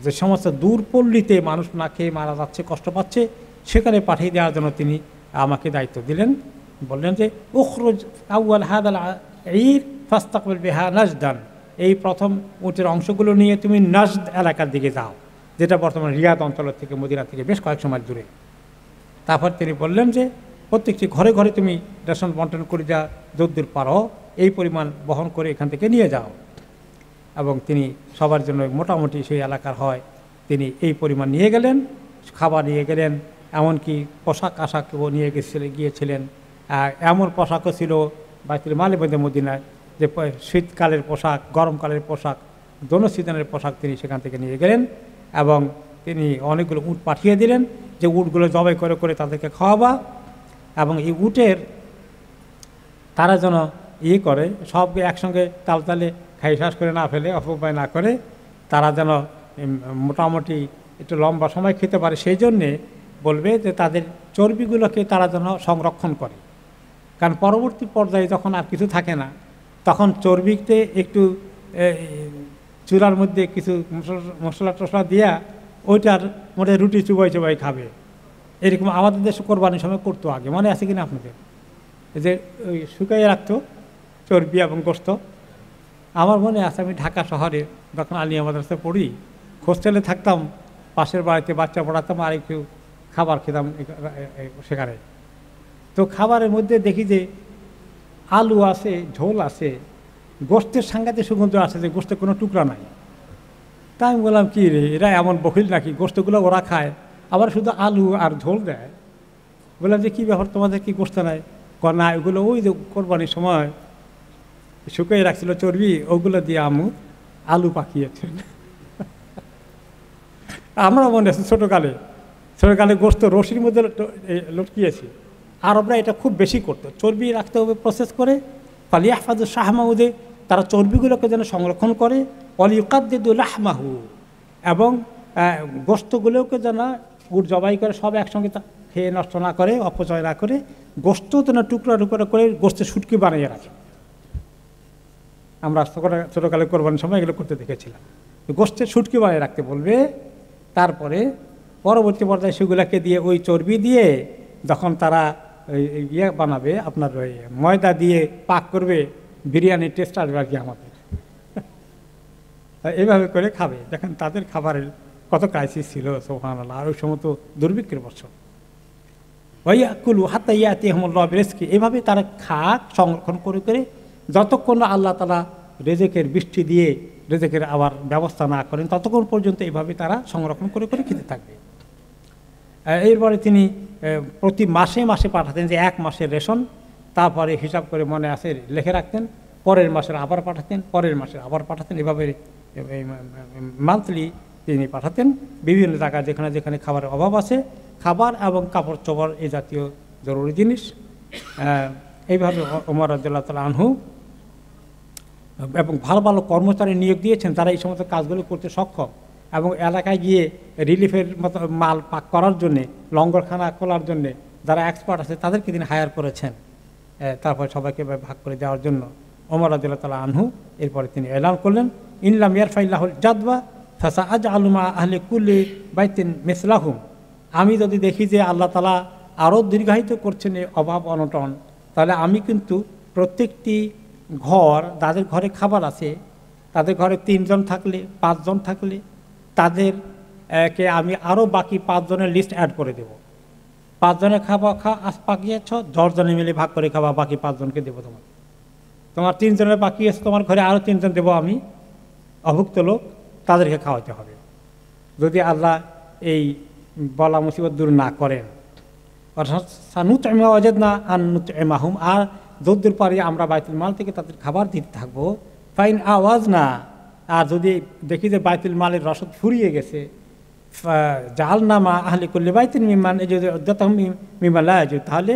যে সমস্ত দূর পল্লীতে মানুষ না খেয়ে মারা যাচ্ছে, কষ্ট পাচ্ছে, সেখানে পাঠিয়ে দেওয়ার জন্য তিনি আমাকে দায়িত্ব দিলেন। বললেন যে উখরুজ আউয়াল হাদাল ঈদ ফাস্তাকবিল বিহা নাজদান, এই প্রথম উটের অংশগুলো নিয়ে তুমি নাজদ এলাকার দিকে যাও, যেটা বর্তমানে রিয়াদ অঞ্চলের থেকে, মদিনা থেকে বেশ কয়েকশো মাইল দূরে। তারপর তিনি বললেন যে প্রত্যেকটি ঘরে ঘরে তুমি রেশন বন্টন করে যা যদ্দূর পারো এই পরিমাণ বহন করে এখান থেকে নিয়ে যাও। এবং তিনি সবার জন্য মোটামুটি সেই এলাকার হয় তিনি এই পরিমাণ নিয়ে গেলেন, খাবার নিয়ে গেলেন, এমনকি পোশাক আশাকও নিয়ে গিয়েছিলেন। এমন পোশাকও ছিল বাইতুল মালে মদিনায় যে শীতকালের পোশাক, গরমকালের পোশাক, দোনো সিজনের পোশাক তিনি সেখান থেকে নিয়ে গেলেন। এবং তিনি অনেকগুলো উট পাঠিয়ে দিলেন যে উটগুলো জবাই করে করে তাদেরকে খাওয়াবা, এবং এই উটের তারা যেন করে সবকে একসঙ্গে তালে খাই শ্বাস করে না ফেলে, অপব্যয় না করে, তারা যেন মোটামুটি একটু লম্বা সময় খেতে পারে, সেই জন্যে বলবে যে তাদের চর্বিগুলোকে তারা যেন সংরক্ষণ করে। কারণ পরবর্তী পর্যায়ে যখন আর কিছু থাকে না, তখন চর্বিতে একটু চুলার মধ্যে কিছু মশলা টশলা দিয়া ওইটার মধ্যে রুটি চুবাই চুবাই খাবে। এরকম আমাদের দেশে কোরবানির সময় করতো আগে, মনে আছে কিনা আপনাদের? যে ওই শুকাইয়ে রাখতো চর্বি এবং গোস্ত। আমার মনে আছে আমি ঢাকা শহরে যখন আলিয়া মাদ্রাসায় পড়ি, হোস্টেলে থাকতাম, পাশের বাড়িতে বাচ্চা পড়াতাম, আর একটু খাবার খেতাম সেখানে। তো খাবারের মধ্যে দেখি যে আলু আছে, ঝোল আছে, গোস্তের সাংঘাতিক সুগন্ধ আছে, যে গোস্তের কোনো টুকরা নাই। তাই আমি বললাম কী রে, এরা এমন বকিল নাকি, গোস্তগুলো ওরা খায় আবার শুধু আলু আর ঝোল দেয়। বললাম যে কী ব্যাপার, তোমাদের কি গোস্ত নাই? না, ওইগুলো ওই যে কোরবানির সময় শুকিয়ে রাখছিল চর্বি, ওগুলো দিয়ে আমু আলু পাকিয়েছেন। আমরা মনে আছে ছোটোকালে গোস্ত রশির মধ্যে লটকিয়েছি। আরবরা এটা খুব বেশি করতো, চর্বি রাখতে হবে প্রসেস করে। ফালিয়াহফাজু শাহমাউদে, তারা চর্বিগুলোকে যেন সংরক্ষণ করে। অলিউকাদ্দিদুল আহমাহু, এবং গোস্তগুলোকে যেন উট জবাই করে সব একসঙ্গে খেয়ে নষ্ট না করে, অপচয় না করে, গোস্ত যেন টুকরা টুকরা করে গোস্তের শুটকি বানিয়ে রাখে। আমরা ছোটোকালে কোরবানির সময় এগুলো করতে দেখেছিলাম। গোস্তের শুটকি বানিয়ে রাখতে বলবে। তারপরে পরবর্তী পর্যায়ে সেগুলোকে দিয়ে ওই চর্বি দিয়ে যখন তারা বানাবে, আপনার ওই ময়দা দিয়ে পাক করবে, বিরিয়ানির টেস্ট আসবে আর কি আমাদের। এইভাবে করে খাবে। দেখেন তাদের খাবারের কত ক্রাইসিস ছিল, সুবহানাল্লাহ। আর ওই সময় তো দুর্ভিক্ষের বছর। ওয়াইয়াকুলু হাত্তা ইয়াতিহুমুল্লাহু বিরিজকি, এভাবে তারা খাক সংরক্ষণ করে করে যতক্ষণ আল্লাহ তাআলা রিজিকের বৃষ্টি দিয়ে রিজিকের আবার ব্যবস্থা না করেন, ততক্ষণ পর্যন্ত এইভাবে তারা সংরক্ষণ করে করে খেতে থাকবে। এরপরে তিনি প্রতি মাসে মাসে পাঠাতেন, যে এক মাসের রেশন, তারপরে হিসাব করে মনে আছে লিখে রাখতেন, পরের মাসের আবার পাঠাতেন, পরের মাসের আবার পাঠাতেন, এভাবে মান্থলি তিনি পাঠাতেন বিভিন্ন জায়গায় যেখানে যেখানে খাবারের অভাব আছে। খাবার এবং কাপড় চোপড় এই জাতীয় জরুরি জিনিস। এইভাবে ওমর রাদিয়াল্লাহু তাআলা আনহু এবং ভালো ভালো কর্মচারী নিয়োগ দিয়েছেন, তারা এই সমস্ত কাজগুলো করতে সক্ষম, এবং এলাকায় গিয়ে রিলিফের মতো মাল পাক করার জন্যে, লঙ্গরখানা খোলার জন্যে যারা এক্সপার্ট আছে তাদেরকে তিনি হায়ার করেছেন। তারপরে সবাইকে ভাগ করে দেওয়ার জন্য ওমর রাদিয়াল্লাহু তাআলা আনহু এরপরে তিনি এলান করলেন, ইনলাম ইয়ারফাইল্লাহুল জাদবা ফাসা আজআলু মা আহলি কুল্লি বাইতিন মিসলাহুম, আমি যদি দেখি যে আল্লাহ তাআলা আরও দীর্ঘায়িত করছেন এই অভাব অনটন, তাহলে আমি কিন্তু প্রত্যেকটি ঘর, যাদের ঘরে খাবার আছে, তাদের ঘরে 3 জন থাকলে, 5 জন থাকলে, তাদেরকে আমি আরও বাকি 5 জনের লিস্ট অ্যাড করে দেব। 5 জনের খাবার পাকিয়েছ, 10 জনে মিলে ভাগ করে খাওয়া, বাকি 5 জনকে দেবো। তোমার 3 জনের বাকি আছে, তোমার ঘরে আরও 3 জন দেবো আমি, অভুক্ত লোক, তাদেরকে খাওয়াতে হবে। যদি আল্লাহ এই বলা মুসিবত দূর না করেন। অর্থাৎ সানুত অজেদ না আনুত এমাহুম, আর যদ্দূর পারি আমরা বাইতুল মাল থেকে তাদের খাবার দিতে থাকবো। ফাইন আওয়াজ না, আর যদি দেখি যে বাইতুল মালের রসদ ফুরিয়ে গেছে, জাল নামা আহলে করলে বাইতুল মিমান এই যদি মিমান লায়াজু, তাহলে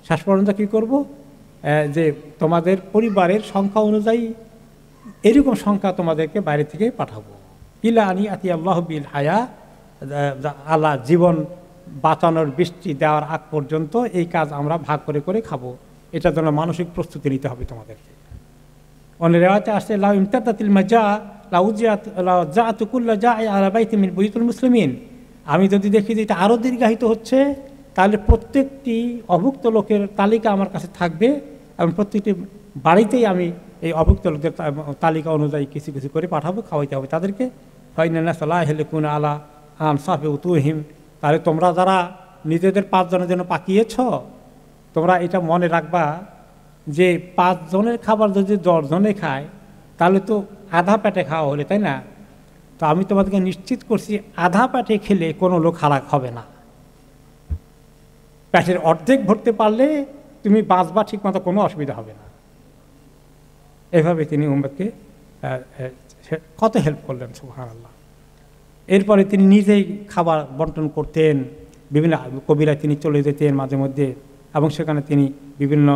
শেষ পর্যন্ত কী করবো, যে তোমাদের পরিবারের সংখ্যা অনুযায়ী এরকম সংখ্যা তোমাদেরকে বাইরে থেকে পাঠাবো। ইলা আনি আতি আল্লাহ বিল হায়া, আল্লাহ জীবন বাঁচানোর বৃষ্টি দেওয়ার আগ পর্যন্ত এই কাজ আমরা ভাগ করে করে খাবো। এটার জন্য মানসিক প্রস্তুতি নিতে হবে তোমাদেরকে। অনেক রেওয়াতে আসছে লাউ ইমতাদাতিল মাজা লাউজিয়াত লাউজাতুকুল্লা জা'i আলা বাইতিন মিন বুয়ুতুল মুসলিমিন, আমি যদি দেখি যে এটা আরও দীর্ঘায়িত হচ্ছে, তাহলে প্রত্যেকটি অভুক্ত লোকের তালিকা আমার কাছে থাকবে এবং প্রত্যেকটি বাড়িতেই আমি এই অভুক্ত লোকদের তালিকা অনুযায়ী কিছু কিছু করে পাঠাবো, খাওয়াইতে হবে তাদেরকে। ফাইনান্না সালাহ হেলেকুন আলা আনসাফে উতুহিম, তাহলে তোমরা যারা নিজেদের 5 জনের জন্য পাকিয়েছ, তোমরা এটা মনে রাখবা যে 5 জনের খাবার যদি 10 জনে খায়, তাহলে তো আধা পেটে খাওয়া হলে, তাই না? তো আমি তোমাদেরকে নিশ্চিত করছি আধা পেটে খেলে কোনো লোক হারাক হবে না। পেটের অর্ধেক ভরতে পারলে তুমি বাঁচবা ঠিক মতো, কোনো অসুবিধা হবে না। এভাবে তিনি উম্মতকে কত হেল্প করলেন, সুবহানাল্লাহ। এরপরে তিনি নিজেই খাবার বন্টন করতেন, বিভিন্ন কবিরায় তিনি চলে যেতেন মাঝে মধ্যে, এবং সেখানে তিনি বিভিন্ন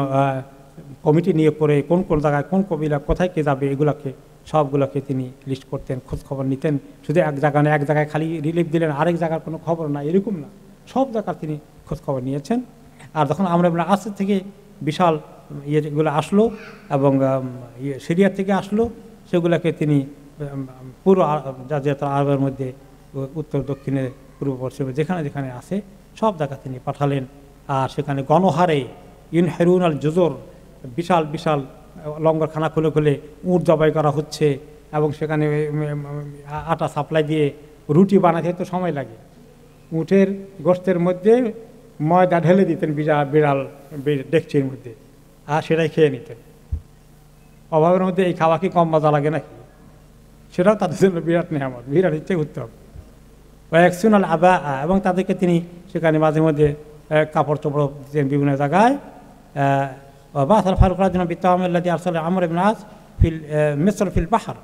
কমিটি নিয়োগ করে কোন কোন জায়গায় কোন কবিরা কোথায় কে যাবে এগুলোকে সবগুলোকে তিনি লিস্ট করতেন, খোঁজ খবর নিতেন। শুধু এক জায়গায় খালি রিলিফ দিলেন, আরেক জায়গার কোনো খবর না, এরকম না, সব জায়গার তিনি খোঁজ খবর নিয়েছেন। আর যখন আমরা আজ থেকে বিশাল ইয়েগুলো আসলো এবং সিরিয়া থেকে আসলো, সেগুলোকে তিনি পুরো জাজিরাতুল আরবের মধ্যে উত্তর দক্ষিণে পূর্ব পশ্চিমে যেখানে যেখানে আছে সব জায়গা তিনি পাঠালেন। আর সেখানে গণহারে ইনহেরুন আল জুজুর, বিশাল বিশাল লঙ্গরখানা খুলে খুলে উট জবাই করা হচ্ছে, এবং সেখানে আটা সাপ্লাই দিয়ে রুটি বানাতে তো সময় লাগে। উটের গোশতের মধ্যে ময়দা ঢেলে দিতেন বিড়াল ডেকচির মধ্যে, আর সেটাই খেয়ে নিতেন। অভাবের মধ্যে এই খাওয়া কি কম মজা লাগে নাকি? সেটাও তাদের জন্য বিরাট নেয়ামত, বিরাট ইচ্ছে করতে হবে। ওয়াকসুনাল আবা, এবং তাদেরকে তিনি সেখানে মাঝে মধ্যে কাপড় চোপড় দিতেন বিভিন্ন জায়গায়। বাসাল ফারুক রাজন বিত্তামিল্লাদি আরসাল আমর ইবনে আস ফিল মিসর ফিল বাহর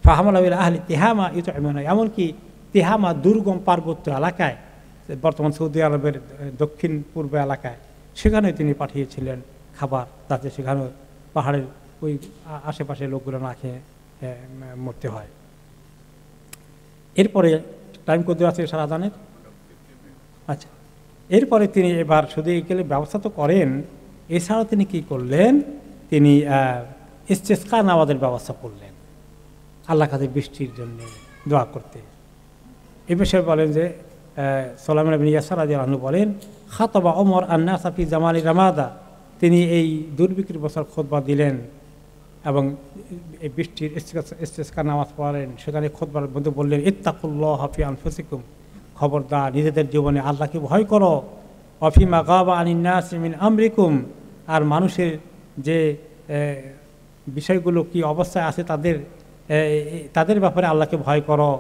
ফাহামালা ইলা আহলি তিহামা ইউতঈমুনা, এমনকি তিহামা দুর্গম পার্বত্য এলাকায়, বর্তমান সৌদি আরবের দক্ষিণ পূর্ব এলাকায়, সেখানে তিনি পাঠিয়েছিলেন খাবার, যাতে সেখানে পাহাড়ের ওই আশেপাশে লোকগুলো না খেয়ে মরতে হয়। এরপরে টাইম কত আছে সারা জানেন? আচ্ছা, এরপরে তিনি এবার শুধু এইগুলো ব্যবস্থা তো করেন, এছাড়াও তিনি কি করলেন, তিনি ইস্তেসকা নামাজের ব্যবস্থা করলেন, আল্লাহ কাছে বৃষ্টির জন্য দোয়া করতে। এ বিষয়ে বলেন যে সালাম ইবনে ইয়াসার রাদিয়াল্লাহু আনহু বলেন, খাতাবা ওমর আন-নাস ফি জামালি রামাদা, তিনি এই দুর্ভিক্ষের বছর খুতবা দিলেন এবং এই বৃষ্টির ইস্তেসকা নামাজ পড়েন। সেখানে খুতবার মধ্যে বললেন, ইত্তাকুল্লাহ ফি আনফুসিকুম, খবরদার নিজেদের জীবনে আল্লাহকে ভয় করো, অফিমা গাবা আনিন নাস মিন আমরিকুম, আর মানুষের যে বিষয়গুলো কি অবস্থায় আছে তাদের ব্যাপারে আল্লাহকে ভয় করো।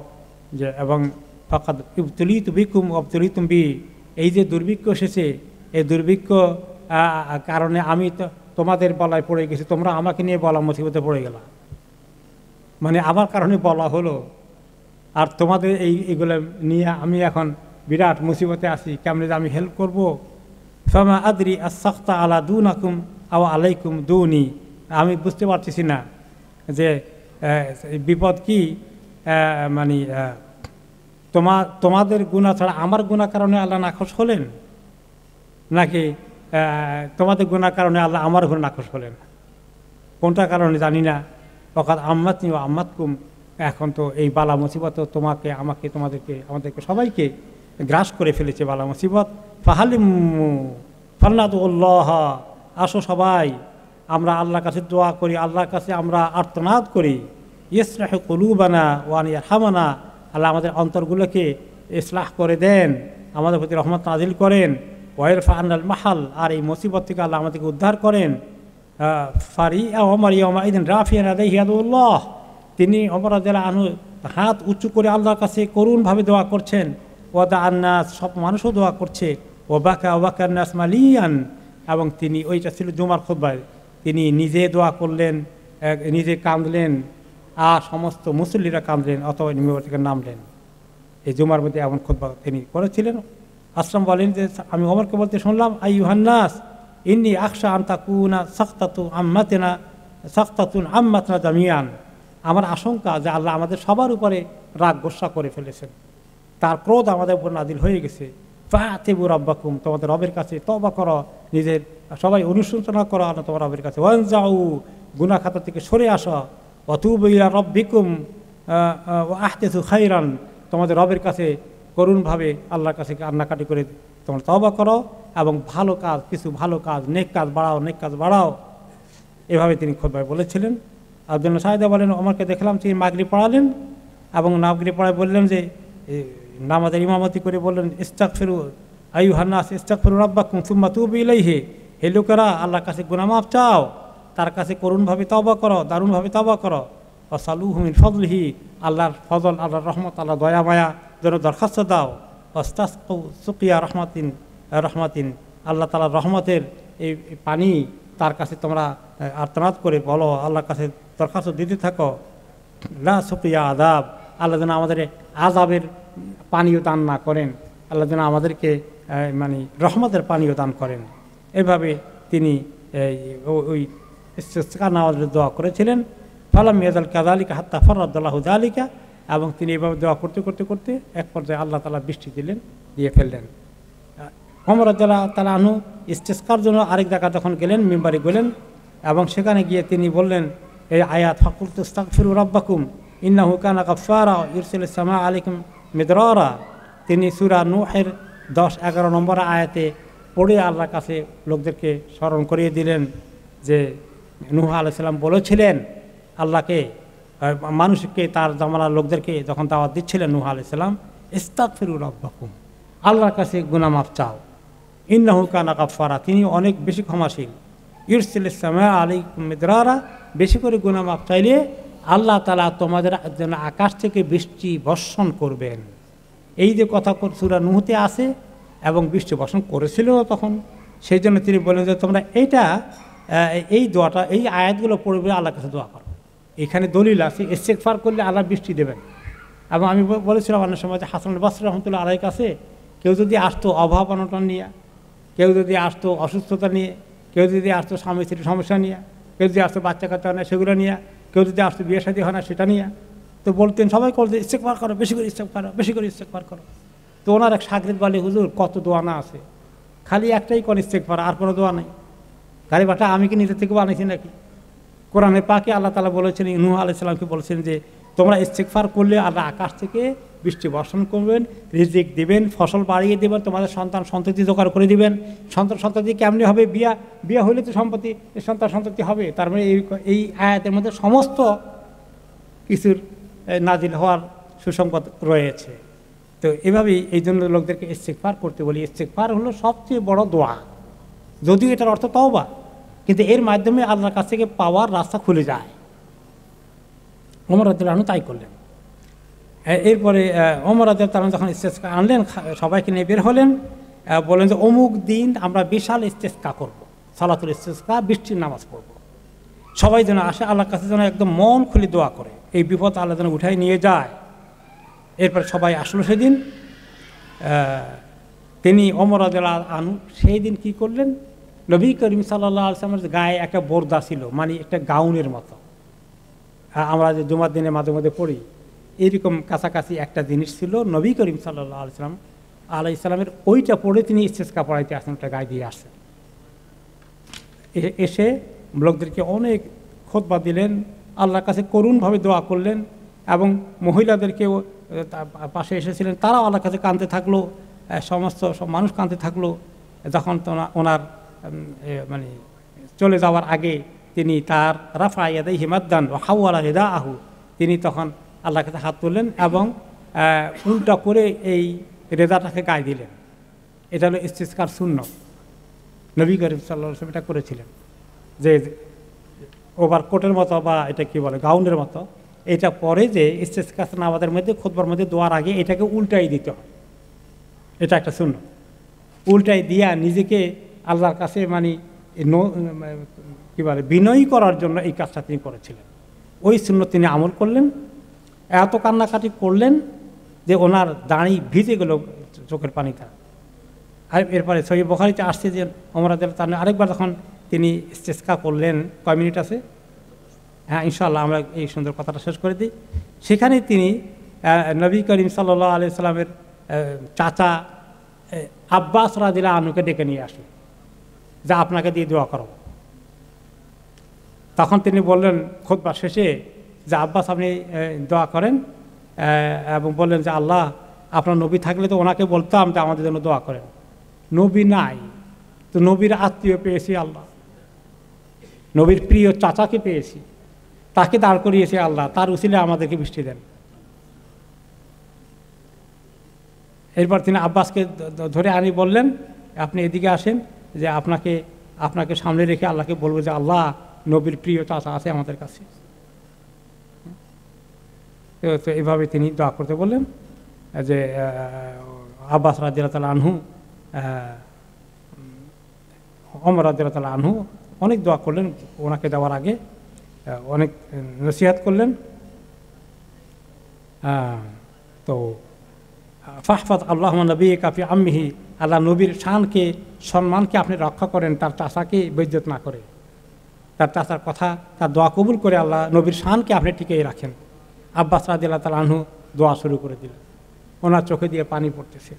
যে এবং ফাকাদ ইবতুলিতু বিকুম ওয়াবতুলিতুম বি, এই যে দুর্ভিক্ষ এসেছে, এই দুর্ভিক্ষ কারণে আমি তোমাদের বলায় পড়ে গেছি, তোমরা আমাকে নিয়ে বলা মুসিবতে পড়ে গেলা, মানে আমার কারণে বলা হলো, আর তোমাদের এইগুলো নিয়ে আমি এখন বিরাট মুসিবতে আছি, কেমনে আমি হেল্প করবো। ফামা আদরি আস-সাখতা আলা দুনাকুম আও আলাইকুম দুনি, আমি বুঝতে পারতেছি না যে বিপদ কি, মানে তোমাদের গুনাহ ছাড়া আমার গুনাহ কারণে আল্লাহ নাখোশ হলেন, নাকি তোমাদের গুনাহ কারণে আল্লাহ আমার ঘরে নাখোশ হলেন, কোনটা কারণে জানি না। অকাত আম্মাতনি ও আম্মাতকুম, এখন তো এই বালা মুসিবত তোমাকে আমাকে আমাদেরকে সবাইকে গ্রাস করে ফেলেছে বালা মুসিবত। ফাহালিমু ফালনাদুল্লাহ, আসো সবাই আমরা আল্লাহর কাছে দোয়া করি, আল্লাহর কাছে আমরা আর্তনাদ করি। ইসলাহু কুলুবানা ওয়া ইয়ারহামানা, আল্লাহ আমাদের অন্তরগুলোকে ইসলাহ করে দেন, আমাদের প্রতি রহমত নাজিল করেন। ওয়াইরফা আনাল মাহাল, আর এই মুসিবত থেকে আল্লাহ আমাদেরকে উদ্ধার করেন। ফারিয়া ওমর ইয়াউমা ইদিন রাফিয়ান আলাইহি ইয়াদুল্লাহ, তিনি ওমর রাদিয়াল্লাহু আনহু হাত উঁচু করে আল্লাহর কাছে করুণভাবে দোয়া করছেন। ওয়াদা আন্নাস, সব মানুষও দোয়া করছে, ওবাকা ওবাকা নাস মালিয়ান, এবং তিনি, ওইটা ছিল জুমার খুতবায়, তিনি নিজে দোয়া করলেন, নিজে কাঁদলেন, আর সমস্ত মুসল্লিরা কাঁদলেন অথবা মিম্বর থেকে নামলেন। এই জুমার মধ্যে এমন খুতবা তিনি করেছিলেন। আসলাম বলেন যে আমি ওমরকে বলতে শুনলাম, আইয়ুহান্নাস ইন্নী আকশা আন তাকুনা সাখতাতুন আম্মাতনা জামিয়ান, আমার আশঙ্কা যে আল্লাহ আমাদের সবার উপরে রাগ গোসা করে ফেলেছেন, তার ক্রোধ আমাদের উপর নাজিল হয়ে গেছে। ফাতিবু রাব্বাকুম, তোমাদের রবের কাছে তওবা করো, নিজের সবাই অনুশোচনা করো তোমার রবের কাছে। ওয়ানজাউ, গুনাহ খাতা থেকে সরে আসো। ওয়াতুবু ইলা রাব্বিকুম ওয়া আহদিসু খাইরান, তোমাদের রবের কাছে করুণভাবে আল্লাহর কাছে কান্নাকাটি করে তোমরা তওবা করো এবং ভালো কাজ, কিছু ভালো কাজ, নেক কাজ বাড়াও, নেক কাজ বাড়াও। এভাবে তিনি খুতবায় বলেছিলেন। আব্দুল্লাহ সাহেদা বলেন, ওমরকে দেখলাম তিনি মাগরিব পড়ালেন এবং মাগরিব পড়ায় বললেন যে নামাজের ইমামতি করে বললেন, ইস্তাগফিরু আইয়ুহান্নাস ইস্তাগফিরু রাব্বাকুম সুম্মা তুবু ইলাইহি, হে লোকেরা আল্লাহর কাছে গুনাহ মাফ চাও, তার কাছে করুণভাবে তওবা করো, দারুণভাবে তওবা করো। ওয়াসালুহু মিন ফাদলিহি, আল্লাহর ফজল, আল্লাহর রহমত, আল্লাহর দয়া মায়া যেন দরখাস্ত দাও। ওয়াস্তাসকু সুকিয়া রহমাতিন, আল্লাহ তাআলার রহমতের এই পানি তার কাছে তোমরা আর্তনাদ করে বলো, আল্লাহর কাছে দরখাস্ত দিতে থাকো। লা সুকিয়া আযাব, আল্লাহ যেন আমাদের আযাবের পানীয় দান না করেন, আল্লাহ যেন আমাদেরকে মানে রহমতের পানীয় দান করেন। এভাবে তিনি ওই ইস্তিসকা নামাজের দোয়া করেছিলেন। ফালাম ইয়াজাল কাযালিকা হাত্তা ফারাদাল্লাহু যালিকা, এবং তিনি এভাবে দোয়া করতে করতে করতে এক পর্যায়ে আল্লাহ তাআলা বৃষ্টি দিয়ে ফেললেন। ওমর রাদিয়াল্লাহু তাআলা আনহু ইস্তিসকার জন্য আরেক জায়গা যখন গেলেন, মিম্বারে গেলেন এবং সেখানে গিয়ে তিনি বললেন এই আয়াত, ফাকুলতু ইস্তাগফিরু রাব্বাকুম ইন্নাহু কানা গাফফারা ইরসিলিস সামা আলাইকুম মিদরারা। তিনি সূরা নূহের 10-11 নম্বর আয়াতে পড়ে আল্লাহর কাছে লোকদেরকে স্মরণ করিয়ে দিলেন যে নূহ আলাইহিস সালাম বলেছিলেন আল্লাহকে, মানুষকে, তার জামানার লোকদেরকে যখন দাওয়াত দিচ্ছিলেন নূহ আলাইহিস সালাম, ইস্তাগফিরু রাব্বাকুম, আল্লাহর কাছে গুনাহ মাফ চাও, ইন্নাহু কানা গাফফারা, তিনি অনেক বেশি ক্ষমাশীল, ইরসিলিস সামা আলাইকুম মিদরারা, বেশি করে গুনাহ মাফ চাইলে আল্লাহ তাআলা তোমাদের জন্য আকাশ থেকে বৃষ্টি বর্ষণ করবেন। এই যে কথা সূরা নূহতে আছে এবং বৃষ্টি বর্ষণ করেছিল তখন, সেই জন্য তিনি বলেন যে তোমরা এই দোয়াটা, এই আয়াতগুলো পড়বে, আল্লাহর কাছে দোয়া করো। এখানে দলিল আছে ইস্তেগফার করলে আল্লাহ বৃষ্টি দেবেন। এবং আমি বলেছিলাম অনেক সময় যে হাসান বসরি রহমতুল্লাহ আলাইহির কাছে কেউ যদি আসতো অভাব অনটন নিয়ে, কেউ যদি আসতো অসুস্থতা নিয়ে, কেউ যদি আসতো স্বামী স্ত্রীর সমস্যা নিয়ে, কেউ যদি আসতো বাচ্চা কাচ্চা হয় না সেগুলো নিয়ে, কেউ যদি আসতো বিয়ে শাদী হয় না সেটা নিয়ে, তো বলতেন সবাই বলতে ইস্তেগফার করো, বেশি করে ইস্তেগফার করো, বেশি করে ইস্তেগফার করো। তো ওনার এক শাগরিদ বলে, হুজুর কত দোয়া না আছে, খালি একটাই কোন ইস্তেগফার, আর কোনো দোয়া নেই। গাড়ি বাটা আমি কি নিজের থেকে বানাইছি নাকি? কোরআনে পাকে আল্লাহ তাআলা বলেছেন, নূহ আলাইহিস সালামকে বলেছেন যে তোমরা ইস্তেগফার করলে আল্লাহ আকাশ থেকে বৃষ্টি বর্ষণ করবেন, রিজিক দিবেন, ফসল বাড়িয়ে দেবেন, তোমাদের সন্তান সন্ততি জোগাড় করে দিবেন। সন্তান সন্ততি কেমনি হবে? বিয়া হইলে তো সন্তান সন্ততি হবে। তার মানে এই আয়াতের মধ্যে সমস্ত কিছুর নাজিল হওয়ার সুসংবাদ রয়েছে। তো এভাবেই এই জন্য লোকদেরকে ইস্তেগফার করতে বলি। ইস্তেগফার হলো সবচেয়ে বড় দোয়া, যদিও এটার অর্থ তওবা, কিন্তু এর মাধ্যমে আল্লাহর কাছ থেকে পাওয়ার রাস্তা খুলে যায়। ওমর রাদিয়াল্লাহু আনহু তাই করলেন। এরপরে ওমর রাদিয়াল্লাহু আনহু যখন ইস্তেসকা আনলেন, সবাইকে নিয়ে বের হলেন, বলেন যে অমুক দিন আমরা বিশাল ইস্তেসকা করব, সালাতুল ইস্তেসকা, বৃষ্টির নামাজ পড়ব। সবাই যেন আসে, আল্লাহর কাছে যেন একদম মন খুলে দোয়া করে, এই বিপদ আল্লাহ যেন উঠাই নিয়ে যায়। এরপরে সবাই আসলো সেদিন। তিনি ওমর রাদিয়াল্লাহু আনহু সেই দিন কী করলেন, নবী করিম সাল্লাল্লাহু আলাইহি ওয়াসাল্লামের গায়ে একটা বোরদা ছিল, মানে একটা গাউনের মতো, আমরা যে জুমার দিনে মাঝে মধ্যে পড়ি, এইরকম কাছাকাছি একটা জিনিস ছিল। নবী করিম সাল্লাল্লাহু আলাইহি সাল্লামের ওইটা পরে তিনি ইস্তেসকা পড়াইতে আসেন, ওটা গায়ে দিয়ে আসেন। এসে লোকদেরকে অনেক খুতবা দিলেন, আল্লাহর কাছে করুণভাবে দোয়া করলেন, এবং মহিলাদেরকেও পাশে এসেছিলেন, তারাও আল্লাহর কাছে কাঁদতে থাকলো, সব মানুষ কাঁদতে থাকলো। যখন ওনার মানে চলে যাওয়ার আগে তিনি তার রাফা ইয়াদাইহি মাদ্দান ওয়া হাওয়ালা রিদাআহু, তিনি তখন আল্লাহর কাছে হাত তুললেন এবং উল্টা করে এই রেদাটাকে গায়ে দিলেন। এটা হলো ইস্তিসকার সুন্নাত। নবী করিম সাল্লাল্লাহু আলাইহি ওয়াসাল্লাম এটা করেছিলেন, যে ওভারকোটের মতো বা এটা কি বলে গাউনের মতো, এটা পরে যে ইস্তিসকা নামাজের মধ্যে খুতবার মধ্যে দোয়ার আগে এটাকে উল্টাই দিতে হয়, এটা একটা সুন্নত। উল্টাই দিয়া নিজেকে আল্লাহর কাছে মানে কী বলে বিনয়ী করার জন্য এই কাজটা তিনি করেছিলেন। ওই সুন্নত তিনি আমল করলেন, এত কান্নাকাটি করলেন যে ওনার দাঁড়ি ভিজে গেল চোখের পানিটা। আর এরপরে সহিহ বুখারীতে আসছে যে ওমর রাদিয়াল্লাহু তাআলা আরেকবার যখন তিনি ইস্তেসকা করলেন, কয় মিনিট আছে? হ্যাঁ, ইনশাআল্লাহ আমরা এই সুন্দর কথাটা শেষ করে দিই। সেখানে তিনি নবী করিম সাল্লাল্লাহু আলাইহি সাল্লামের চাচা আব্বাস রাদিয়াল্লাহু আনহুকে ডেকে নিয়ে আসলেন, যা আপনাকে দিয়ে দোয়া করো। তখন তিনি বললেন খুতবা শেষে যে আব্বাস আপনি দোয়া করেন, এবং বললেন যে আল্লাহ আপনার নবী থাকলে তো ওনাকে বলতাম যে আমাদের জন্য দোয়া করেন। নবী নাই, তো নবীর আত্মীয় পেয়েছি আল্লাহ, নবীর প্রিয় চাচাকে পেয়েছি, তাকে দাঁড় করিয়েছে আল্লাহ, তার উসিলে আমাদেরকে বৃষ্টি দেন। এরপর তিনি আব্বাসকে ধরে আনি বললেন আপনি এদিকে আসেন, যে আপনাকে সামনে রেখে আল্লাহকে বলবো যে আল্লাহ নবীর প্রিয় চাচা আছে আমাদের কাছে। তো এইভাবে তিনি দোয়া করতে বললেন যে আব্বাস রাদিয়াল্লাহু তাআলা আনহু, ওমর রাদিয়াল্লাহু তাআলা আনহু অনেক দোয়া করলেন ওনাকে দেওয়ার আগে, অনেক নসিহত করলেন। তো ফাহফাজ আল্লাহুম্মা নবিয়্যাকা ফি আম্মিহি, আল্লাহ নবীর শানকে সম্মানকে আপনি রক্ষা করেন, তার চাচাকে বেইজ্জত না করে, তার চাচার কথা তার দোয়া কবুল করে আল্লাহ নবীর শানকে আপনি টিকিয়ে রাখেন। আব্বাস রাদিয়াল্লাহু তাআলা আনহু দোয়া শুরু করে দিলেন, ওনার চোখে দিয়ে পানি পড়তেছে।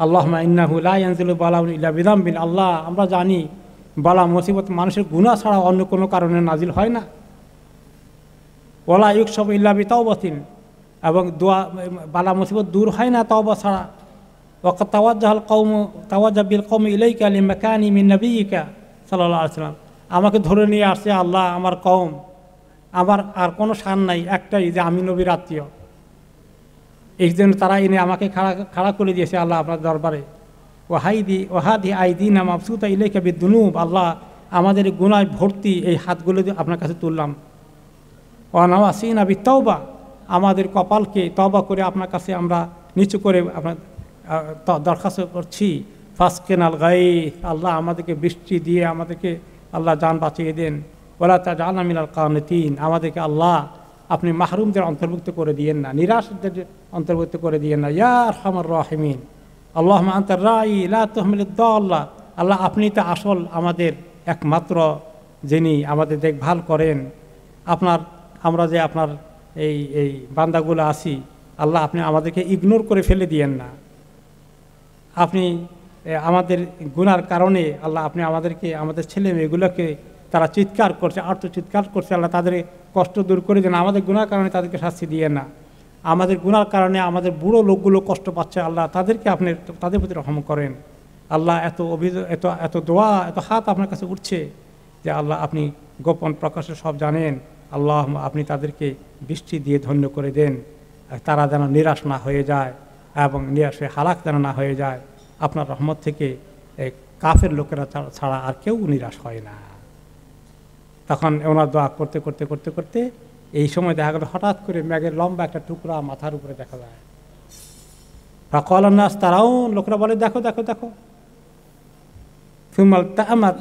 আল্লাহুম্মা ইন্নাহু লা ইয়ানজিলু বালাউন ইল্লা বিযামবিন, আল্লাহ আমরা জানি বালা মুসিবত মানুষের গুনাহ ছাড়া অন্য কোনো কারণে নাজিল হয় না। ওয়ালা ইউকশাফু ইল্লা বিতাওবাতিন, এবং দোয়া বালা মুসিবত দূর হয় না তওবা ছাড়া। ওয়াকাদ তাওয়াজ্জাহা বিল কওমি ইলাইকা লিমাকানি মিন নাবিয়্যিকা সাল্লাল্লাহু আলাইহি ওয়াসাল্লাম, আমাকে ধরে নিয়ে আসছে আল্লাহ আমার কওম, আমার আর কোনো শান নাই, একটাই যে আমি নবীর আত্মীয়। এই জন্য তারা এনে আমাকে খাড়া করে দিয়েছে আল্লাহ আপনার দরবারে। ওয়াহাদি আইদিনা মাবসুতা ইলাইকা বিদ্দুনুব, আল্লাহ আমাদের গুনায় ভর্তি এই হাতগুলো আপনার কাছে তুললাম। ওয়া নাওয়াসিনা বিত্তাওবা, আমাদের কপালকে তওবা করে আপনার কাছে আমরা নিচু করে আপনার দরখাস্ত করছি। ফাসকিনাল গায়থ, আল্লাহ আমাদেরকে বৃষ্টি দিয়ে আমাদেরকে আল্লাহ জান বাঁচিয়ে দেন। ওয়ালা তাজআলনা মিনাল কানিতিন, আমাদেরকে আল্লাহ আপনি মাহরুমদের অন্তর্ভুক্ত করে দিয়েন না, নিরাশদের অন্তর্ভুক্ত করে দিয়েন না। ইয়া আরহামার রাহিমিন, আল্লাহুম্মা আনতার রাই লা তুহমিলুদ দাল্লা, আল্লাহ আপনি তো আসল আমাদের একমাত্র যিনি আমাদের দেখভাল করেন। আমরা যে আপনার এই বান্দাগুলো আছি আল্লাহ আপনি আমাদেরকে ইগনোর করে ফেলে দিয়েন না। আপনি আমাদের গুনার কারণে আল্লাহ আপনি আমাদের ছেলে মেয়েগুলোকে তারা চিৎকার করছে, আর্তচিৎকার করছে, আল্লাহ তাদের কষ্ট দূর করে দেন। আমাদের গুনার কারণে তাদেরকে শাস্তি দিয়ে না, আমাদের গুনার কারণে আমাদের বুড়ো লোকগুলো কষ্ট পাচ্ছে, আল্লাহ তাদেরকে আপনি তাদের প্রতি রহম করেন। আল্লাহ এত দোয়া, এত হাত আপনার কাছে উঠছে যে আল্লাহ আপনি গোপন প্রকাশে সব জানেন। আল্লাহ আপনি তাদেরকে বৃষ্টি দিয়ে ধন্য করে দেন, তারা যেন নিরাশ না হয়ে যায় এবং নিরাশে হালাক যেন না হয়ে যায়। আপনার রহমত থেকে কাফের লোকেরা ছাড়া আর কেউ নিরাশ হয় না। তখন ওনার দোয়া করতে করতে করতে করতে এই সময় দেখা গেল হঠাৎ করে মেঘের লম্বা একটা টুকরা মাথার উপরে দেখা যায়। ফাকাল নাস, তারাও লোকরা বলে দেখো দেখো দেখো। সুমাল তামাত,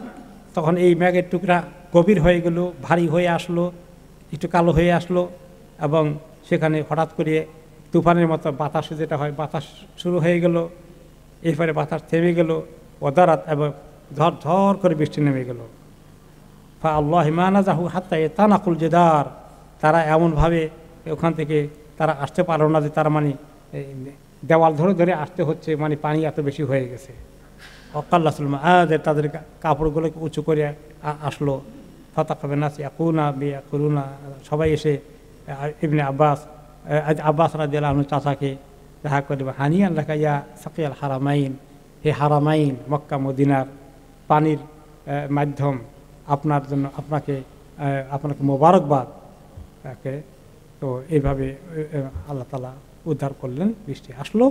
তখন এই মেঘের টুকরা গভীর হয়ে গেল, ভারী হয়ে আসলো, একটু কালো হয়ে আসলো, এবং সেখানে হঠাৎ করে তুফানের মতো বাতাস যেটা হয় বাতাস শুরু হয়ে গেল। এরপরে বাতাস থেমে গেল, ওদারাত, এবং ঝরঝর করে বৃষ্টি নেমে গেল। ফা আল্লাহ মানাজাহু হাত্তা তানাকুল জেদার, তারা এমনভাবে ওখান থেকে তারা আসতে পারলো না, যে তারা মানে দেওয়াল ধরে ধরে আসতে হচ্ছে, মানে পানি এত বেশি হয়ে গেছে। অকাল্লাসুলমা তাদের কাপড়গুলোকে উঁচু করে আসলো। ফাতাকাবে নাস ইয়াকুনা বিয়াকুলুনা, সবাই এসে ইবনে আব্বাস রাদিয়াল্লাহু আনহু চাচাকে দেখা করবে। হানিয়ান লেখা ইয়া সাকিয়াল হারামাইন, হে হারামাইন মক্কা মদিনার পানির মাধ্যম, আপনার জন্য আপনাকে মোবারকবাদ। তো এইভাবে আল্লাহ তাআলা উদ্ধার করলেন, বৃষ্টি আসলো।